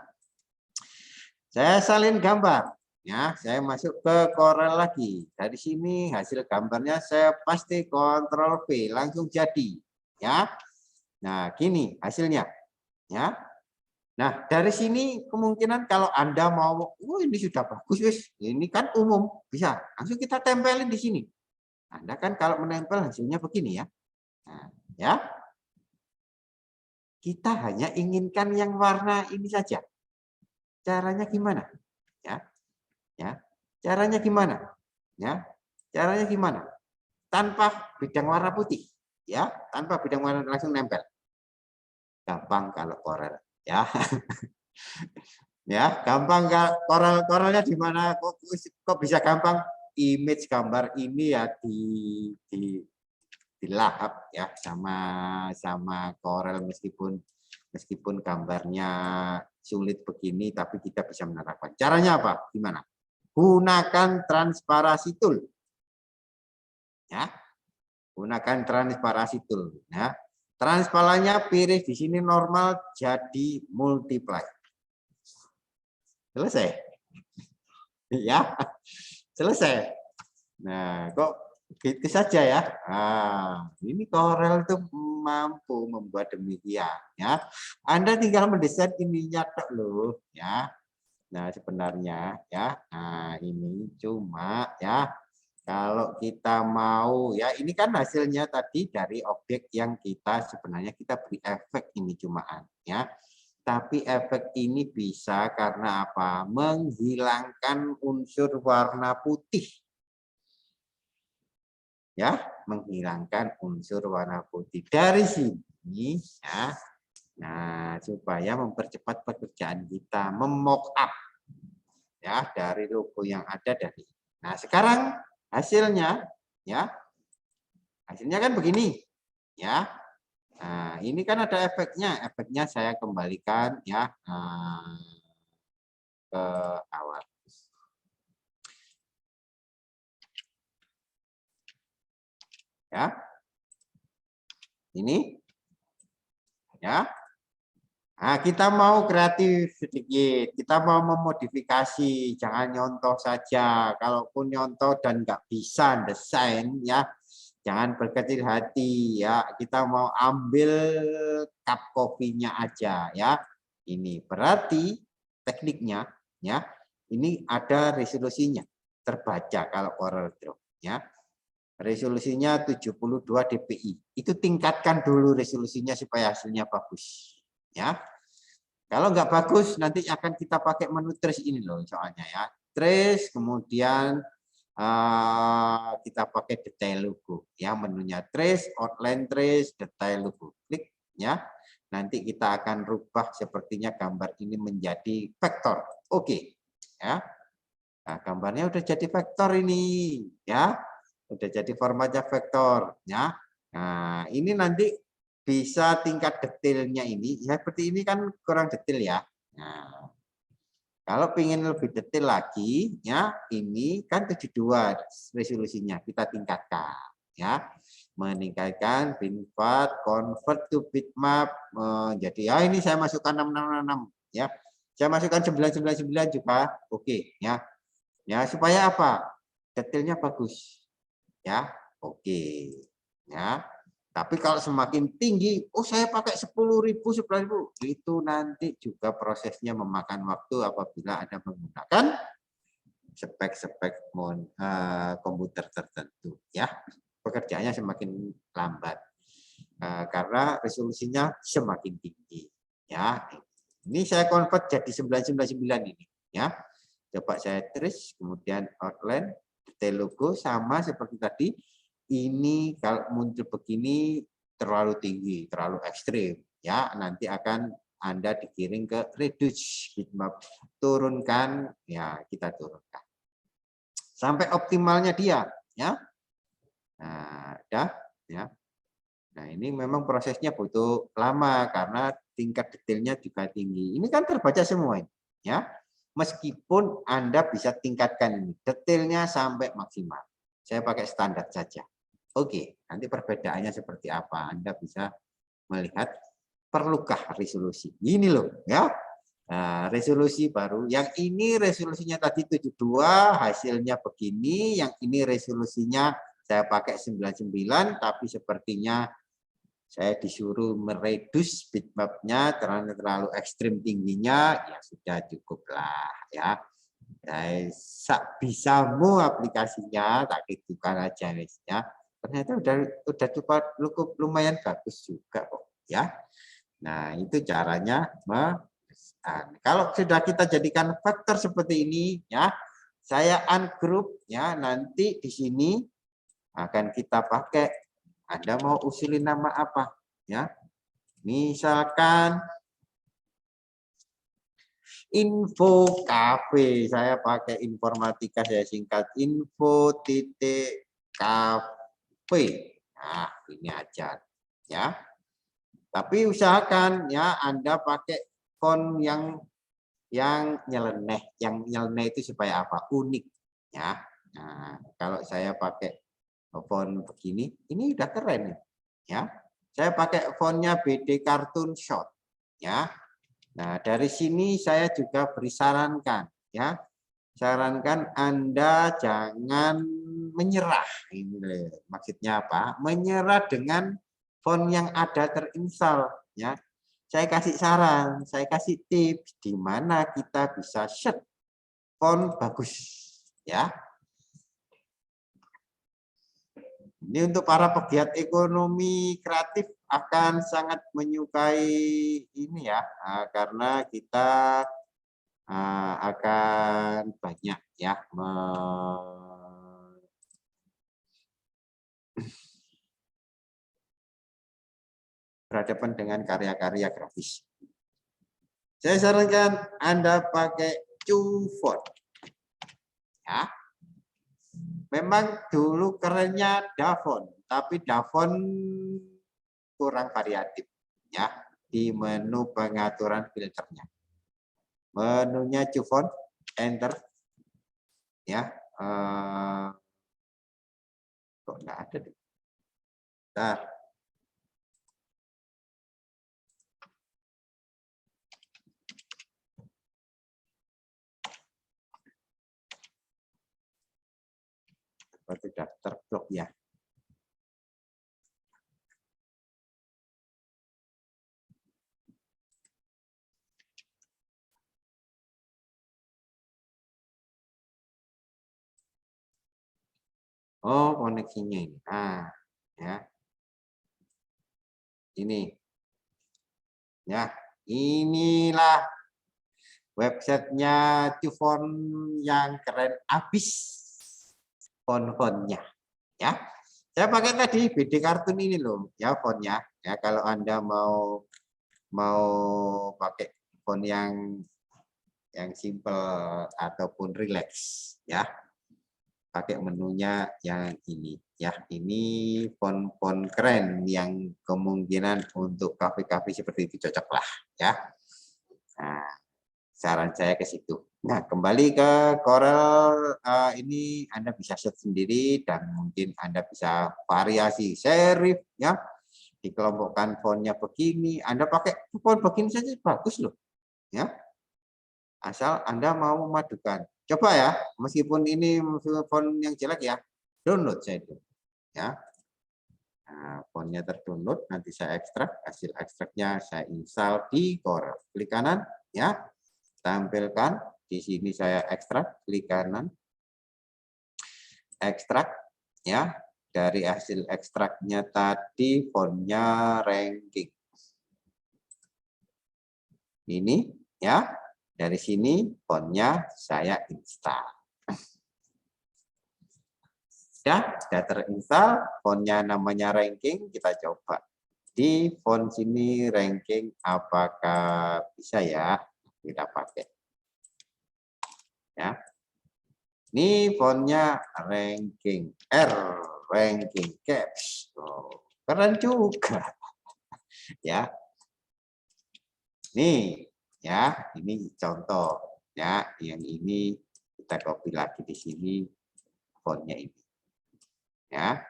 B: Saya salin gambar ya, saya masuk ke Corel lagi. Dari sini hasil gambarnya saya pasti Ctrl V langsung jadi ya. Nah, gini hasilnya ya. Nah, dari sini kemungkinan kalau Anda mau, ini sudah bagus, wis. Ini kan umum, bisa. Langsung kita tempelin di sini. Anda kan kalau menempel hasilnya begini ya. Nah, ya. Kita hanya inginkan yang warna ini saja. Caranya gimana? Ya. Ya. Caranya gimana? Ya. Caranya gimana? Tanpa bidang warna putih, ya. Tanpa bidang warna langsung nempel. Gampang kalau Corel, ya. Ya, gampang Corelnya di mana? Kok bisa gampang? Image gambar ini ya dilahap ya sama Corel, meskipun gambarnya sulit begini, tapi kita bisa menerapkan. Caranya apa? Gimana? Gunakan transparansi tool. Ya. Gunakan transparansi tool ya. Transparannya pilih di sini normal jadi multiply. Selesai. Ya. Selesai. Nah, kok gitu saja ya. Ini Corel itu mampu membuat demikian ya. Anda tinggal mendesain ininya tok loh ya. Nah, sebenarnya ya. Nah, ini cuma ya kalau kita mau ya, ini kan hasilnya tadi dari objek yang sebenarnya kita beri efek ini cumaan ya. Tapi efek ini bisa karena apa? Menghilangkan unsur warna putih. Ya, menghilangkan unsur warna putih dari sini ya. Nah, supaya mempercepat pekerjaan kita, memock up ya dari logo yang ada dari. Nah, sekarang hasilnya ya. Hasilnya kan begini ya. Nah, ini kan ada efeknya. Efeknya saya kembalikan ya ke awal. Ya. Ini ya. Nah, kita mau kreatif sedikit, kita mau memodifikasi, jangan nyontoh saja. Kalaupun nyontoh dan nggak bisa desain, ya jangan berkecil hati, ya. Kita mau ambil cup kopinya aja, ya. Ini berarti tekniknya, ya. Ini ada resolusinya, terbaca kalau CorelDRAW, ya. Resolusinya 72 dpi. Itu tingkatkan dulu resolusinya supaya hasilnya bagus. Ya, kalau nggak bagus nanti akan kita pakai menu trace ini loh soalnya ya. Trace kemudian kita pakai detail logo ya, menunya trace, outline trace, detail logo. Klik ya. Nanti kita akan rubah sepertinya gambar ini menjadi vektor. Oke. Ya. Nah, gambarnya udah jadi vektor ini ya. Udah jadi formatnya vektor ya. Nah, ini nanti bisa tingkat detailnya ini ya, seperti ini kan kurang detail ya. Nah, kalau ingin lebih detail lagi ya, ini kan 72 resolusinya, kita tingkatkan ya. Meningkatkan binfat, convert to bitmap jadi ya, ini saya masukkan 666 ya. Saya masukkan 999 juga oke ya. Ya, supaya apa? Detailnya bagus. Ya, oke. Ya. Tapi kalau semakin tinggi, oh saya pakai 10.000, 11.000, itu nanti juga prosesnya memakan waktu apabila Anda menggunakan spek-spek komputer tertentu. Ya, pekerjaannya semakin lambat karena resolusinya semakin tinggi. Ya, ini saya convert jadi 999 ini. Ya, coba saya tulis, kemudian outline, detail logo sama seperti tadi. Ini kalau muncul begini terlalu tinggi, terlalu ekstrim, ya nanti akan Anda dikirim ke reduce bitmap, turunkan, ya kita turunkan sampai optimalnya dia, ya. Nah, dah, ya. Nah ini memang prosesnya butuh lama karena tingkat detailnya juga tinggi. Ini kan terbaca semua ini, ya. Meskipun Anda bisa tingkatkan ini detailnya sampai maksimal. Saya pakai standar saja. Oke, nanti perbedaannya seperti apa? Anda bisa melihat perlukah resolusi. Ini loh, ya. Nah, resolusi baru. Yang ini resolusinya tadi 72, hasilnya begini. Yang ini resolusinya saya pakai 99, tapi sepertinya saya disuruh meredus bitmapnya terlalu ekstrim tingginya, ya sudah cukuplah ya. Bisamu aplikasinya tak gitukan aja ya. Ternyata udah cukup lumayan bagus juga kok ya. Nah, itu caranya. Kalau sudah kita jadikan vektor seperti ini ya, saya ungroup ya, nanti di sini akan kita pakai. Anda mau usulin nama apa ya? Misalkan info cafe, saya pakai informatika, saya singkat info titik cafe. Nah, ini aja ya. Tapi usahakan ya Anda pakai font yang nyeleneh. Yang nyeleneh itu supaya apa? Unik ya. Nah, kalau saya pakai font begini, ini udah keren ya. Saya pakai fontnya BD Cartoon Short ya. Nah, dari sini saya juga beri sarankan ya. Sarankan Anda jangan menyerah. Ini maksudnya apa? Menyerah dengan font yang ada terinstall ya. Saya kasih saran, saya kasih tips di mana kita bisa set font bagus ya. Ini untuk para pegiat ekonomi kreatif akan sangat menyukai ini ya, karena kita akan banyak ya berhadapan dengan karya-karya grafis. Saya sarankan Anda pakai Qfont. Ya. Memang dulu kerennya Davon, tapi Davon kurang variatif ya di menu pengaturan filternya. Menunya Qfont, enter ya. Kok nggak ada deh. Nah. sudah terblok ya. Oh, koneksinya ini. Nah, ya. Ini. Ya, inilah websitenya Tufon yang keren abis font-fontnya. Ya, saya pakai tadi BD Kartun ini loh, ya fontnya. Ya, kalau Anda mau pakai font yang simple ataupun relax, ya. Pakai menunya yang ini ya, ini font-font keren yang kemungkinan untuk kafe-kafe seperti itu cocok lah ya. Nah, saran saya ke situ. Nah, kembali ke Corel, ini Anda bisa set sendiri dan mungkin Anda bisa variasi serif ya, dikelompokkan fontnya begini, Anda pakai font begini saja bagus loh ya, asal Anda mau memadukan. Coba ya, meskipun ini font yang jelek ya, download saya itu. Ya, nah, fontnya terdownload, nanti saya ekstrak, hasil ekstraknya saya install di Corel. Klik kanan, ya, tampilkan di sini saya ekstrak, klik kanan, ekstrak, ya, dari hasil ekstraknya tadi fontnya ranking. Ini, ya. Dari sini fontnya saya install. Ya, sudah terinstall, fontnya namanya ranking, kita coba. Di font sini ranking apakah bisa ya kita pakai. Ya. Ini fontnya ranking R, ranking caps. Oh, keren juga. Ya. Nih, ya, ini contoh ya, yang ini kita copy lagi di sini fontnya ini. Ya.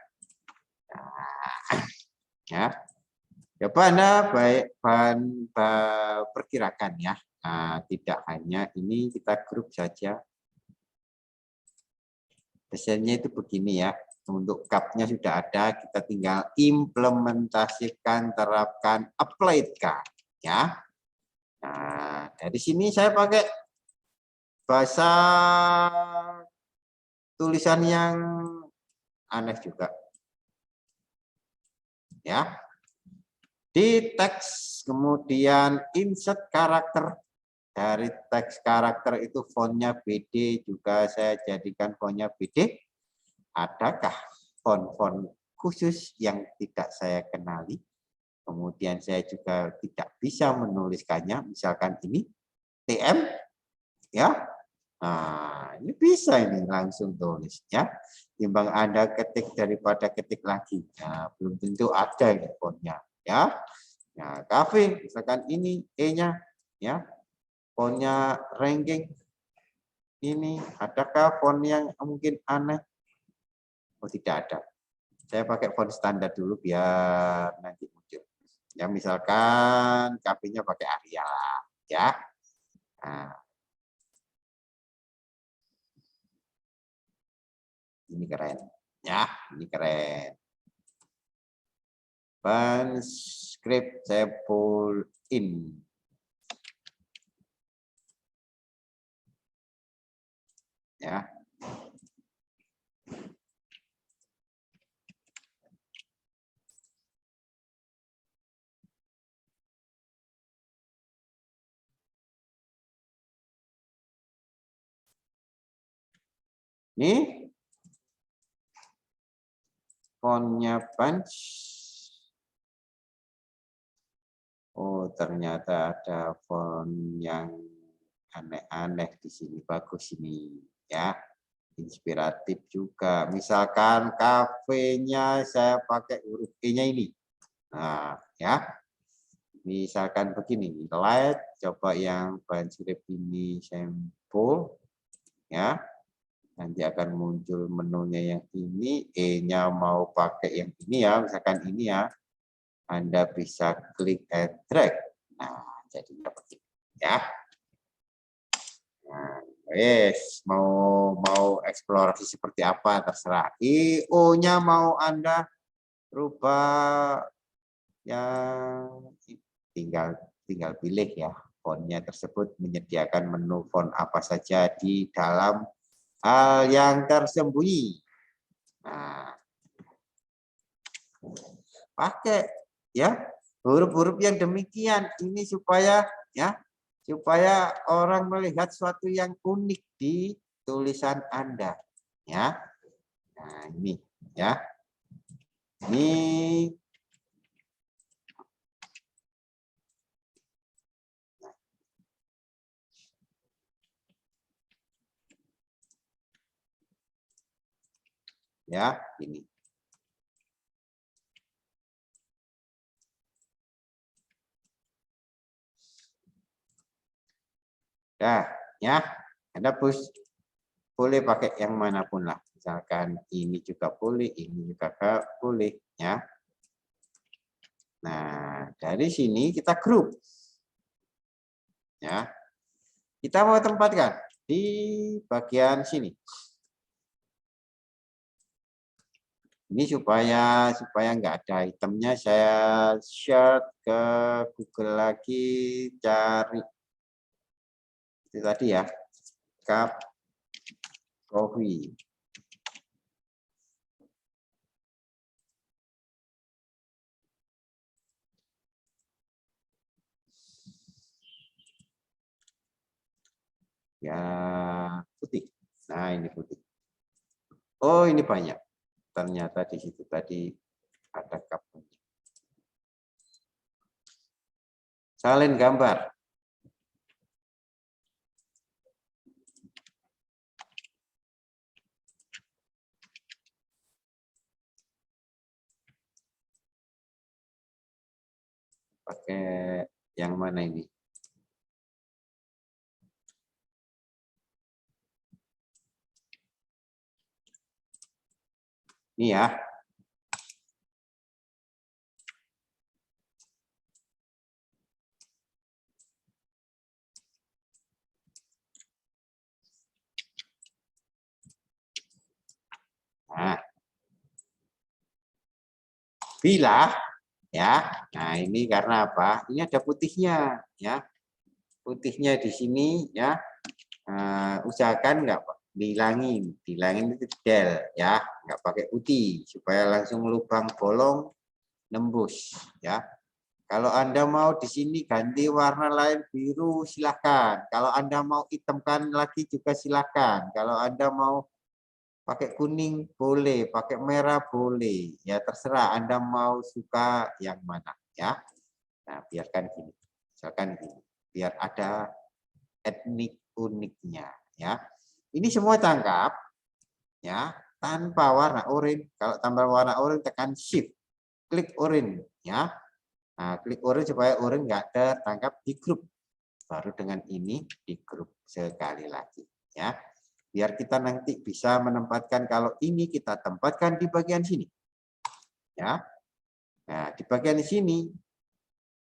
B: Nah, ya. Coba Anda perkirakan ya. Nah, tidak hanya ini, kita grup saja. Desainnya itu begini ya. Untuk cupnya sudah ada, kita tinggal implementasikan, terapkan, apply-kan ya. Nah, dari sini saya pakai bahasa tulisan yang aneh juga. Ya. Di teks, kemudian insert karakter. Dari teks karakter itu fontnya BD, juga saya jadikan fontnya BD. Adakah font-font khusus yang tidak saya kenali? Kemudian saya juga tidak bisa menuliskannya, misalkan ini TM, ya. Nah, ini bisa ini langsung tulis ya. Timbang Anda ketik daripada ketik lagi. Nah, belum tentu ada ini fontnya ya. Nah, kafe misalkan ini E-nya ya. Fontnya ranking ini, adakah font yang mungkin aneh? Oh, tidak ada. Saya pakai font standar dulu biar nanti muncul. Ya, misalkan kafe-nya pakai Arial ya. Nah, ini keren ya, ini keren. Ban script saya pull in. Ya. Ini fontnya Punch. Oh, ternyata ada font yang aneh-aneh di sini. Bagus ini ya. Inspiratif juga. Misalkan kafenya saya pakai huruf E-nya ini. Nah, ya. Misalkan begini, light, coba yang bahan script ini sampel ya. Nanti akan muncul menunya yang ini, E-nya mau pakai yang ini ya, misalkan ini ya. Anda bisa klik and drag. Nah, jadi seperti ini ya. Nah, Wes, mau eksplorasi seperti apa terserah. IO-nya mau Anda rubah ya, tinggal pilih ya. Fontnya tersebut menyediakan menu font apa saja di dalam hal yang tersembunyi. Nah, pakai ya huruf-huruf yang demikian ini supaya orang melihat sesuatu yang unik di tulisan Anda ya. Nah, ini ya. Ini ya, ini. Dah, ya. Anda boleh pakai yang manapun lah. Misalkan ini juga boleh, ini juga boleh, ya. Nah, dari sini kita grup. Ya. Kita mau tempatkan di bagian sini. Ini supaya nggak ada itemnya, saya share ke Google lagi, cari itu tadi ya, cup coffee. Ya, putih. Nah, ini putih. Oh, ini banyak. Ternyata di situ tadi ada cupnya. Salin gambar. Pakai yang mana ini? Ini ya. Nah. Bila ya. Nah, ini karena apa? Ini ada putihnya ya. Putihnya di sini ya. Usahakan nggak dihilangin itu del ya, nggak pakai putih supaya langsung lubang bolong nembus ya. Kalau Anda mau di sini ganti warna lain biru silahkan. Kalau Anda mau hitamkan lagi juga silahkan. Kalau Anda mau pakai kuning boleh, pakai merah boleh. Ya terserah Anda mau suka yang mana ya. Nah, biarkan gini. Misalkan gini. Biar ada etnik uniknya ya. Ini semua tangkap ya tanpa warna oranye. Kalau tambah warna oranye tekan shift, klik oranye ya. Nah, klik oranye supaya oranye nggak tertangkap di grup. Baru dengan ini di grup sekali lagi ya. Biar kita nanti bisa menempatkan, kalau ini kita tempatkan di bagian sini ya. Nah, di bagian sini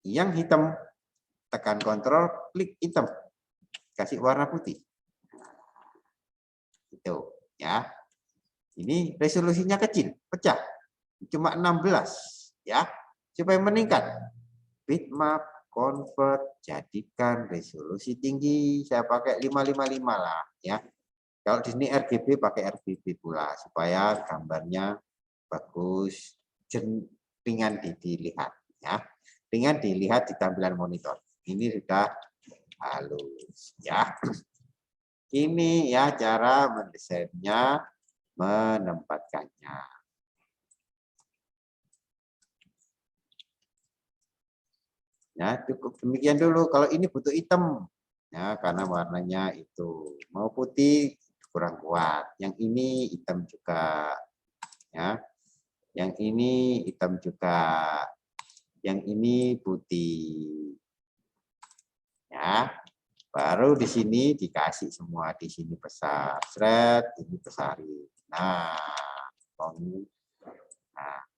B: yang hitam tekan kontrol, klik hitam, kasih warna putih. Itu ya. Ini resolusinya kecil, pecah. Cuma 16 ya. Supaya meningkat. Bitmap convert, jadikan resolusi tinggi. Saya pakai 555 lah ya. Kalau di sini RGB pakai RGB pula supaya gambarnya bagus, ringan dilihat ya. Ringan dilihat di tampilan monitor. Ini sudah halus ya. Ini ya cara mendesainnya, menempatkannya. Ya, cukup demikian dulu. Kalau ini butuh hitam, ya karena warnanya itu mau putih kurang kuat. Yang ini hitam juga, ya. Yang ini hitam juga. Yang ini putih, ya. Baru di sini dikasih semua, di sini besar, thread, ini besarin. Nah,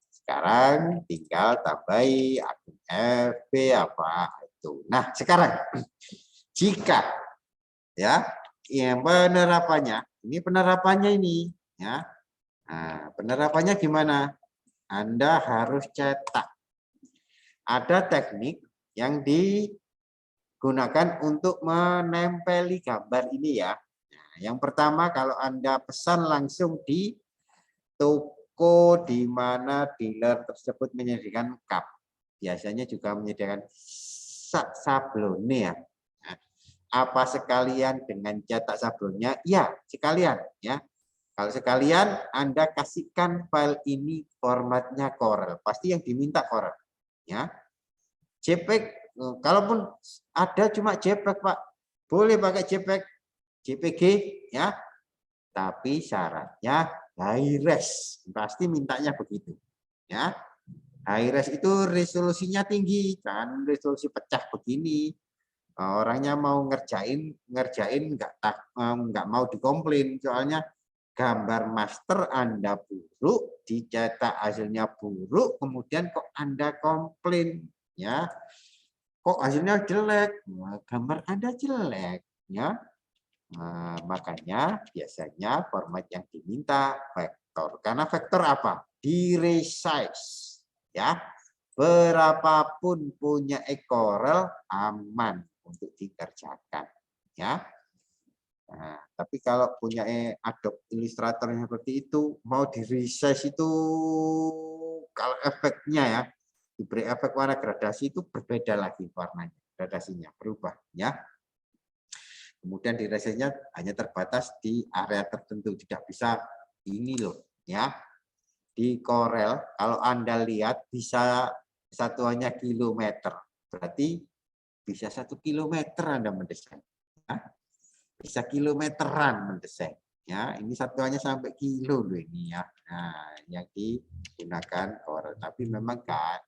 B: sekarang tinggal tambahi akun FB apa itu. Nah, sekarang jika ya ya, penerapannya. Ini penerapannya ini, ya. Nah, penerapannya gimana? Anda harus cetak. Ada teknik yang digunakan untuk menempeli gambar ini ya. Nah, yang pertama kalau Anda pesan langsung di toko di mana dealer tersebut menyediakan cup. Biasanya juga menyediakan sablonnya ya. Nah, apa sekalian dengan cetak sablonnya? Ya, sekalian ya. Kalau sekalian Anda kasihkan file ini formatnya Corel, pasti yang diminta Corel ya. JPEG, kalaupun ada cuma JPEG Pak, boleh pakai JPEG, JPG ya. Tapi syaratnya high res, pasti mintanya begitu ya. High res itu resolusinya tinggi, kan resolusi pecah begini. Orangnya mau ngerjain nggak mau dikomplain, soalnya gambar master Anda buruk, dicetak hasilnya buruk, kemudian kok Anda komplain ya. Kok hasilnya jelek? Gambar Anda jelek ya. Nah, makanya biasanya format yang diminta vektor. Karena vektor apa? Di resize ya. Berapapun punya Corel aman untuk dikerjakan ya. Nah, tapi kalau punya Adobe Illustrator yang seperti itu, mau di resize itu kalau efeknya ya, diberi efek warna gradasi itu berbeda lagi warnanya, gradasinya berubah ya. Kemudian di resize-nya hanya terbatas di area tertentu, tidak bisa ini loh ya. Di Corel kalau Anda lihat bisa satuannya kilometer, berarti bisa 1 kilometer Anda mendesain. Ya. Bisa kilometeran mendesain ya, ini satuannya sampai kilo loh ini ya. Nah, yang digunakan Corel, tapi memang kan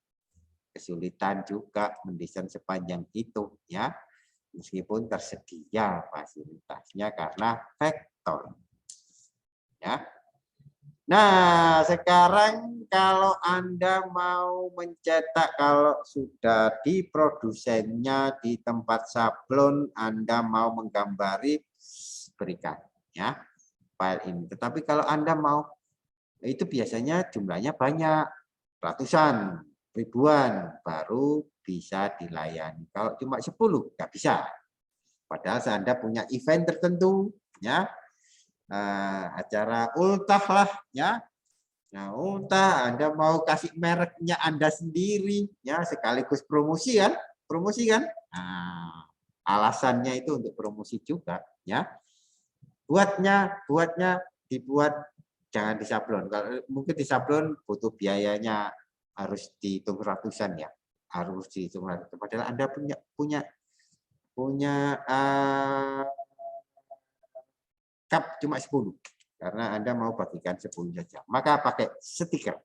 B: kesulitan juga mendesain sepanjang itu ya, meskipun tersedia fasilitasnya karena vektor ya. Nah, sekarang kalau Anda mau mencetak, kalau sudah di produsennya di tempat sablon, Anda mau menggambari, berikan ya file ini. Tetapi kalau Anda mau, itu biasanya jumlahnya banyak, ratusan, ribuan, baru bisa dilayani. Kalau cuma 10, nggak bisa. Padahal Anda punya event tertentu, ya. Acara ultah lah ya. Nah, ultah Anda mau kasih mereknya Anda sendiri ya, sekaligus promosi kan? Promosi kan? Nah, alasannya itu untuk promosi juga ya. Buatnya dibuat jangan di sablon. Kalau mungkin di sablon butuh biayanya harus dihitung ratusan ya. Harus dihitung ratusan. Padahal Anda punya cup cuma 10 karena Anda mau bagikan 10 saja. Maka pakai stiker.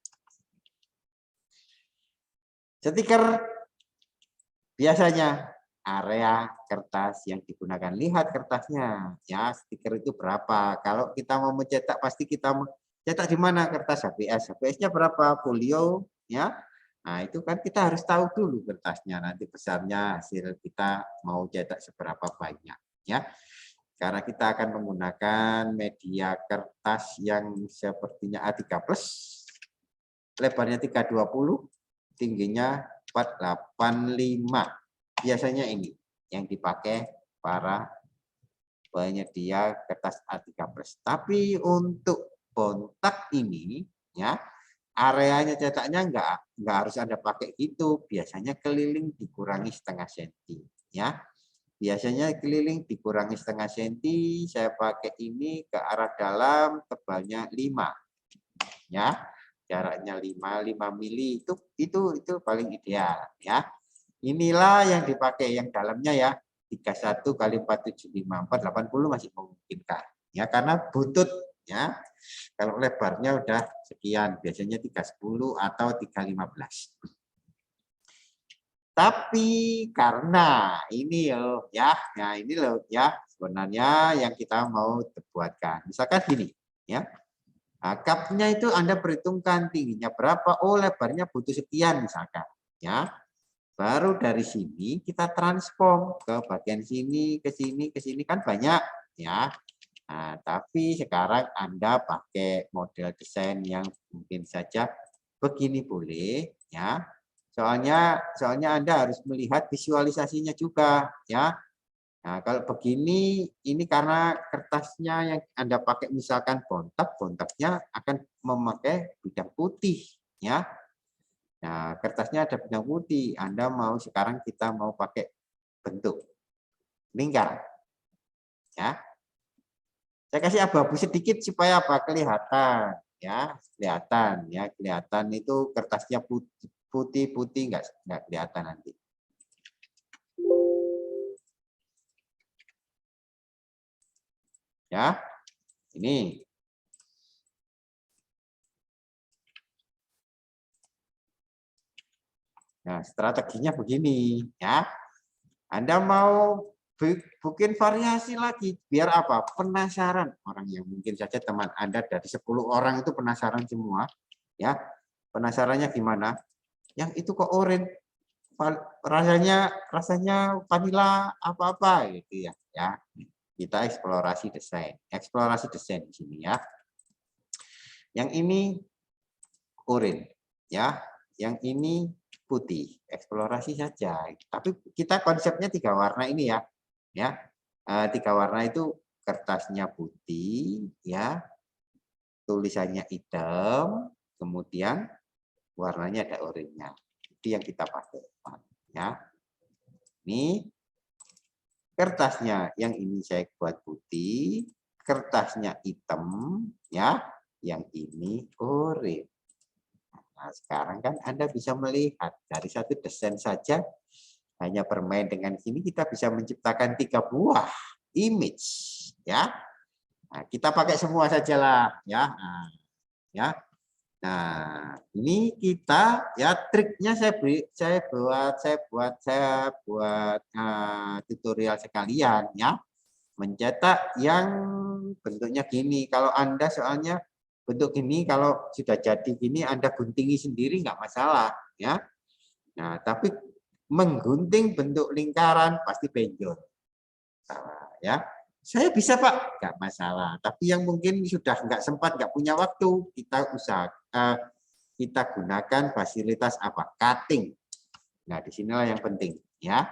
B: Stiker biasanya area kertas yang digunakan. Lihat kertasnya ya, stiker itu berapa. Kalau kita mau mencetak pasti kita cetak di mana kertas HPS. HPS-nya berapa? Folio ya. Nah, itu kan kita harus tahu dulu kertasnya, nanti besarnya hasil kita mau cetak seberapa banyak ya. Karena kita akan menggunakan media kertas yang sepertinya A3+, lebarnya 320, tingginya 485. Biasanya ini yang dipakai para penyedia kertas A3+. Tapi untuk kontak ini, ya areanya cetaknya enggak harus Anda pakai gitu. Biasanya keliling dikurangi setengah senti, ya. Biasanya keliling dikurangi setengah senti, saya pakai ini ke arah dalam, tebalnya 5. Ya, jaraknya 5 mili itu paling ideal ya. Inilah yang dipakai yang dalamnya ya, 31 kali 475, 480 masih memungkinkan. Ya, karena butut ya. Kalau lebarnya udah sekian, biasanya 310 atau 315. Tapi karena ini loh ya, nah ini loh ya sebenarnya yang kita mau buatkan. Misalkan gini ya, nah, cupnya itu Anda perhitungkan tingginya berapa, oh lebarnya butuh sekian misalkan ya. Baru dari sini kita transform ke bagian sini, ke sini kan banyak. ya. Nah, tapi sekarang Anda pakai model desain yang mungkin saja begini boleh, ya. Soalnya Anda harus melihat visualisasinya juga, ya. Nah, kalau begini, ini karena kertasnya yang Anda pakai misalkan bontaknya akan memakai bidang putih, ya. Nah, kertasnya ada bidang putih. Anda mau sekarang kita mau pakai bentuk lingkar, ya. Saya kasih abu-abu sedikit supaya apa? Kelihatan, ya, kelihatan, ya, kelihatan itu kertasnya putih nggak kelihatan nanti. Ya, ini. Nah, strateginya begini, ya. Anda mau bikin variasi lagi, biar apa? Penasaran orang yang mungkin saja teman Anda dari 10 orang itu penasaran semua, ya. Penasarannya gimana? Yang itu kok orange, rasanya vanilla apa-apa gitu ya. Ya, kita eksplorasi desain di sini ya. Yang ini orange, ya. Yang ini putih, eksplorasi saja. Tapi kita konsepnya 3 warna ini ya. Ya. 3 warna itu kertasnya putih, ya. Tulisannya hitam, kemudian warnanya ada oranye-nya. Itu yang kita pakai, ya. Ini kertasnya yang ini saya buat putih, kertasnya hitam, ya. Yang ini oranye. Nah, sekarang kan Anda bisa melihat dari satu desain saja hanya bermain dengan sini kita bisa menciptakan 3 buah image, ya. Nah, kita pakai semua sajalah, ya. Nah, ya. Nah, ini kita ya triknya saya buat tutorial sekalian ya. Mencetak yang bentuknya gini. Kalau Anda soalnya bentuk gini, kalau sudah jadi gini Anda guntingi sendiri nggak masalah ya. Nah, tapi menggunting bentuk lingkaran pasti benjol. Nah, ya. Saya bisa Pak, nggak masalah. Tapi yang mungkin sudah nggak sempat, nggak punya waktu, kita gunakan fasilitas apa? Cutting. Nah, disinilah yang penting ya.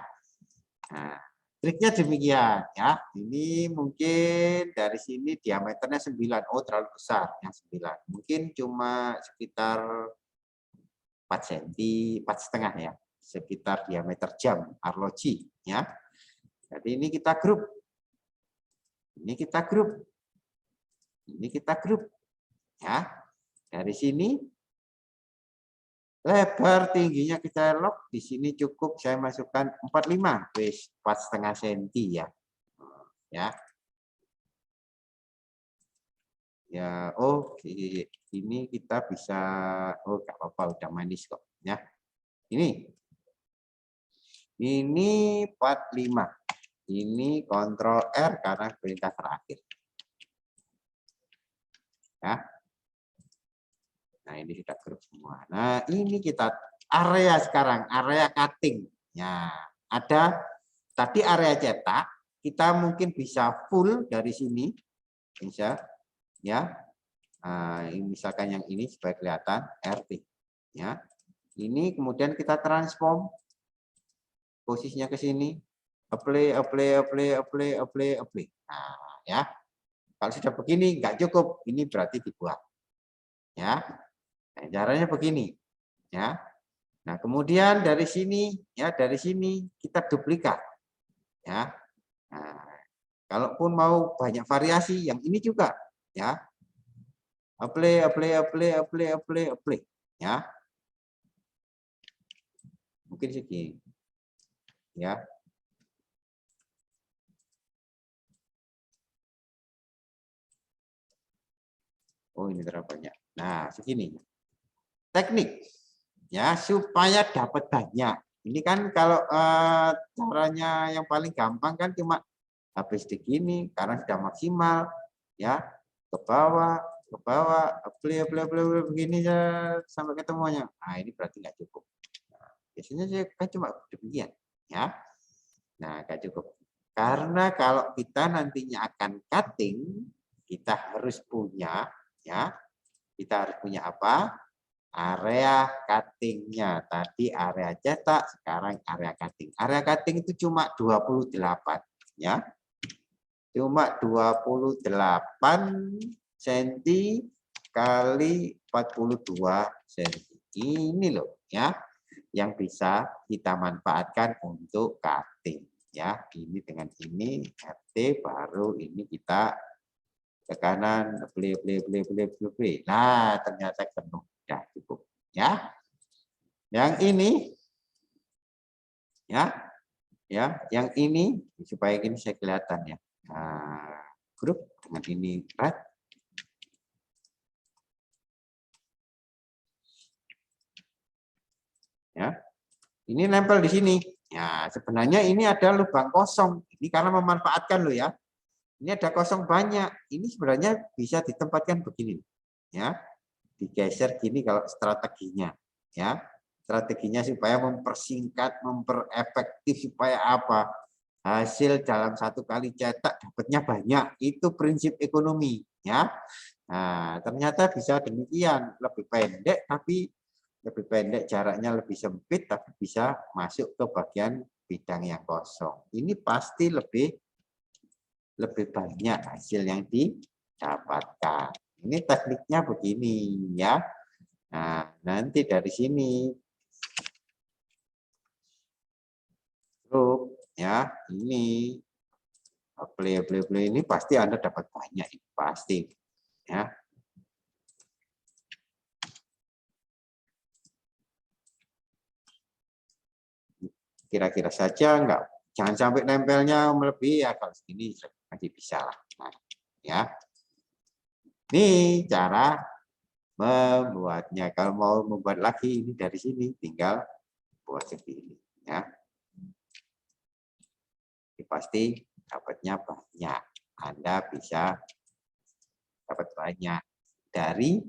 B: Nah, triknya demikian ya. Ini mungkin dari sini diameternya 9. Oh, terlalu besar yang 9. Mungkin cuma sekitar 4 cm, 4,5 ya. Sekitar diameter jam arloji ya. Jadi ini kita grup. Ini kita grup. Ini kita grup. Ya. Dari sini lebar tingginya kita lock, di sini cukup saya masukkan 45, wis 4,5 cm ya. Ya. Ya, oh ini kita bisa, oh enggak apa-apa udah manis kok ya. Ini 45. Ini kontrol R karena perintah terakhir. Ya. Nah, ini kita grup semua. Nah, ini kita area sekarang, area cutting. Ya, ada tadi area cetak, kita mungkin bisa full dari sini. Bisa ya. Nah, misalkan yang ini supaya kelihatan RT. Ya. Ini kemudian kita transform posisinya ke sini. Apply. Nah, ya. Kalau sudah begini nggak cukup, ini berarti dibuat. Ya. Nah, caranya begini, ya. Nah, kemudian dari sini, ya dari sini kita duplikat, ya. Nah, kalaupun mau banyak variasi, yang ini juga, ya. Apply, ya. Mungkin segini, ya. Oh, ini terlalu banyak. Nah, segini. Teknik ya supaya dapat banyak. Ini kan kalau caranya yang paling gampang kan cuma habis begini karena sudah maksimal ya, ke bawah apply begini ya sampai ketemunya. Nah, ini berarti nggak cukup. Nah, biasanya saya kan cuma demikian ya. Nah, nggak cukup. Karena kalau kita nantinya akan cutting, kita harus punya apa? Area cuttingnya. Tadi area cetak, sekarang area cutting. Area cutting itu cuma 28 ya. Cuma 28 cm kali 42 cm. Ini loh ya yang bisa kita manfaatkan untuk cutting ya. Ini dengan ini RT, baru ini kita ke kanan, play. Nah, ternyata penuh. Ya, cukup ya. Yang ini yang ini supaya ini saya kelihatan ya. Nah, grup dengan ini right. Ya. Ini nempel di sini. Ya, sebenarnya ini ada lubang kosong. Ini karena memanfaatkan lo ya. Ini ada kosong banyak. Ini sebenarnya bisa ditempatkan begini. Ya. Digeser gini kalau strateginya. Ya. Strateginya supaya mempersingkat, memperefektif supaya apa? Hasil dalam satu kali cetak dapatnya banyak. Itu prinsip ekonomi, ya. Nah, ternyata bisa demikian, lebih pendek tapi lebih pendek, jaraknya lebih sempit tapi bisa masuk ke bagian bidang yang kosong. Ini pasti lebih banyak hasil yang didapatkan. Ini tekniknya begini ya. Nah, nanti dari sini grup ya, ini play ini pasti Anda dapat banyak, ini pasti ya. Kira-kira saja enggak, jangan sampai nempelnya melebihi ya, kalau segini masih bisa lah. Nah, ya. Ini cara membuatnya. Kalau mau membuat lagi ini dari sini tinggal buat segini ya. Ini pasti dapatnya banyak. Anda bisa dapat banyak dari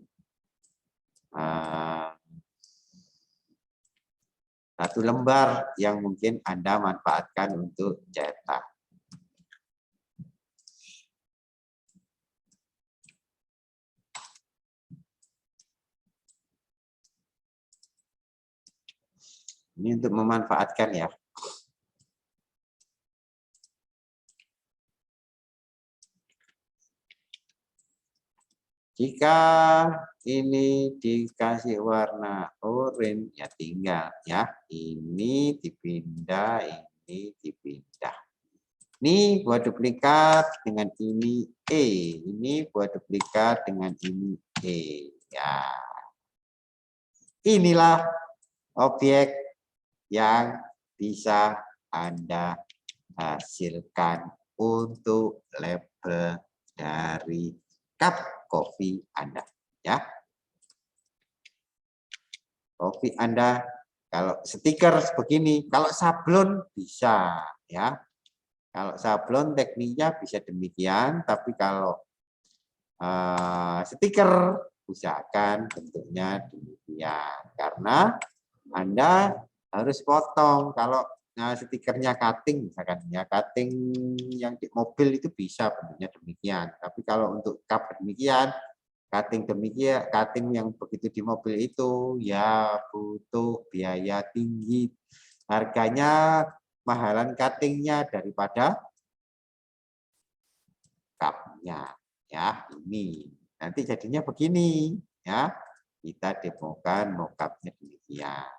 B: satu lembar yang mungkin Anda manfaatkan untuk cetak. Ini untuk memanfaatkan ya. Jika ini dikasih warna oranye ya tinggal ya. Ini dipindah, ini dipindah. Ini buat duplikat dengan ini E. Ini buat duplikat dengan ini E. Ya. Inilah objek yang bisa Anda hasilkan untuk label dari cup kopi Anda ya. Kopi Anda kalau stiker begini, kalau sablon bisa ya. Kalau sablon tekniknya bisa demikian, tapi kalau stiker usahakan bentuknya demikian karena Anda harus potong. Kalau stikernya cutting misalkan ya, cutting yang di mobil itu bisa bentuknya demikian, tapi kalau untuk cup demikian, cutting yang begitu di mobil itu ya butuh biaya tinggi, harganya mahalan cuttingnya daripada cupnya ya. Ini nanti jadinya begini ya, kita demokan mockup-nya demikian.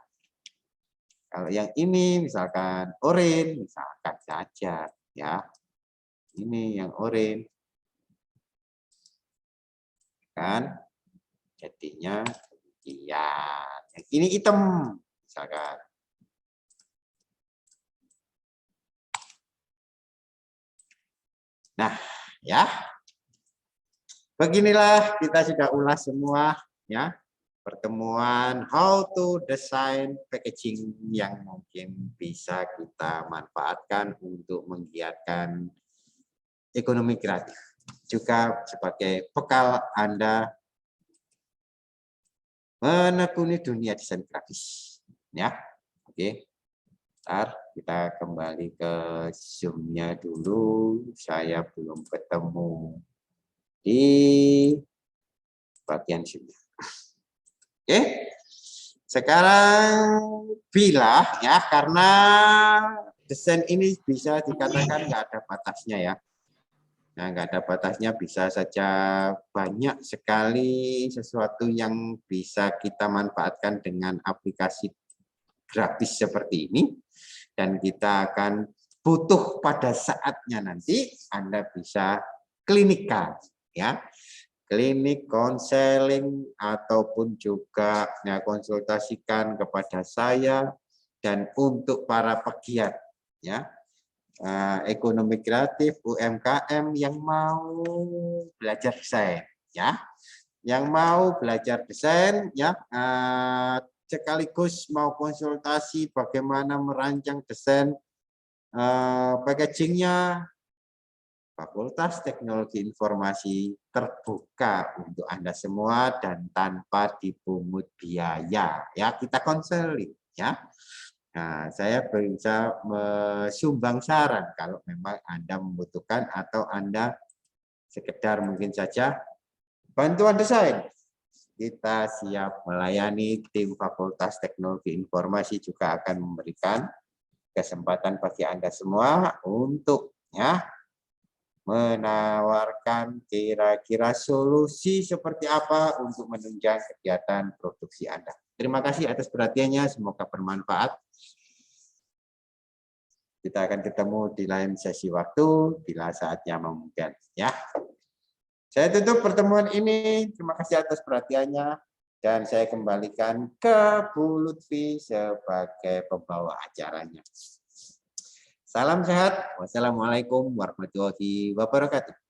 B: Kalau yang ini misalkan oranye, misalkan saja ya, ini yang oranye kan jadinya demikian. Yang ini hitam misalkan. Nah ya, beginilah kita sudah ulas semua ya, pertemuan how to design packaging yang mungkin bisa kita manfaatkan untuk menggiatkan ekonomi kreatif, juga sebagai bekal Anda menekuni dunia desain grafis ya. Oke, Bentar, kita kembali ke Zoom-nya dulu. Saya belum ketemu di bagian Zoom. Oke, sekarang bila ya, karena desain ini bisa dikatakan nggak ada batasnya ya. Nah, nggak ada batasnya, bisa saja banyak sekali sesuatu yang bisa kita manfaatkan dengan aplikasi gratis seperti ini. Dan kita akan butuh pada saatnya nanti Anda bisa klinikal ya, klinik, konseling, ataupun juga ya, konsultasikan kepada saya. Dan untuk para pegiat ya, ekonomi kreatif, UMKM yang mau belajar desain ya, yang mau belajar desain ya, sekaligus mau konsultasi bagaimana merancang desain packagingnya, Fakultas Teknologi Informasi terbuka untuk Anda semua dan tanpa dipungut biaya ya, kita konseling ya. Nah, saya bisa menyumbang saran kalau memang Anda membutuhkan atau Anda sekedar mungkin saja bantuan desain. Kita siap melayani. Tim Fakultas Teknologi Informasi juga akan memberikan kesempatan bagi Anda semua untuk ya menawarkan kira-kira solusi seperti apa untuk menunjang kegiatan produksi Anda. Terima kasih atas perhatiannya, semoga bermanfaat. Kita akan ketemu di lain sesi waktu bila saatnya memungkinkan ya. Saya tutup pertemuan ini. Terima kasih atas perhatiannya. Dan saya kembalikan ke Bu Lutfi sebagai pembawa acaranya. Salam sehat. Wassalamualaikum warahmatullahi wabarakatuh.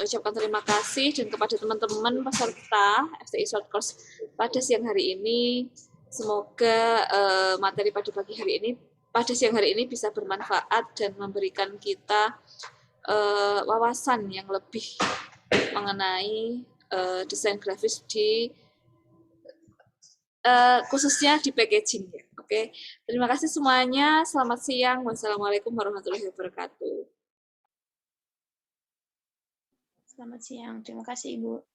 A: Ucapkan terima kasih dan kepada teman-teman peserta FTI Short Course pada siang hari ini. Semoga materi pada pagi hari ini, pada siang hari ini bisa bermanfaat dan memberikan kita wawasan yang lebih mengenai desain grafis di khususnya di packaging ya. Oke, terima kasih semuanya. Selamat siang. Wassalamualaikum warahmatullahi wabarakatuh.
E: Selamat siang, terima kasih Ibu.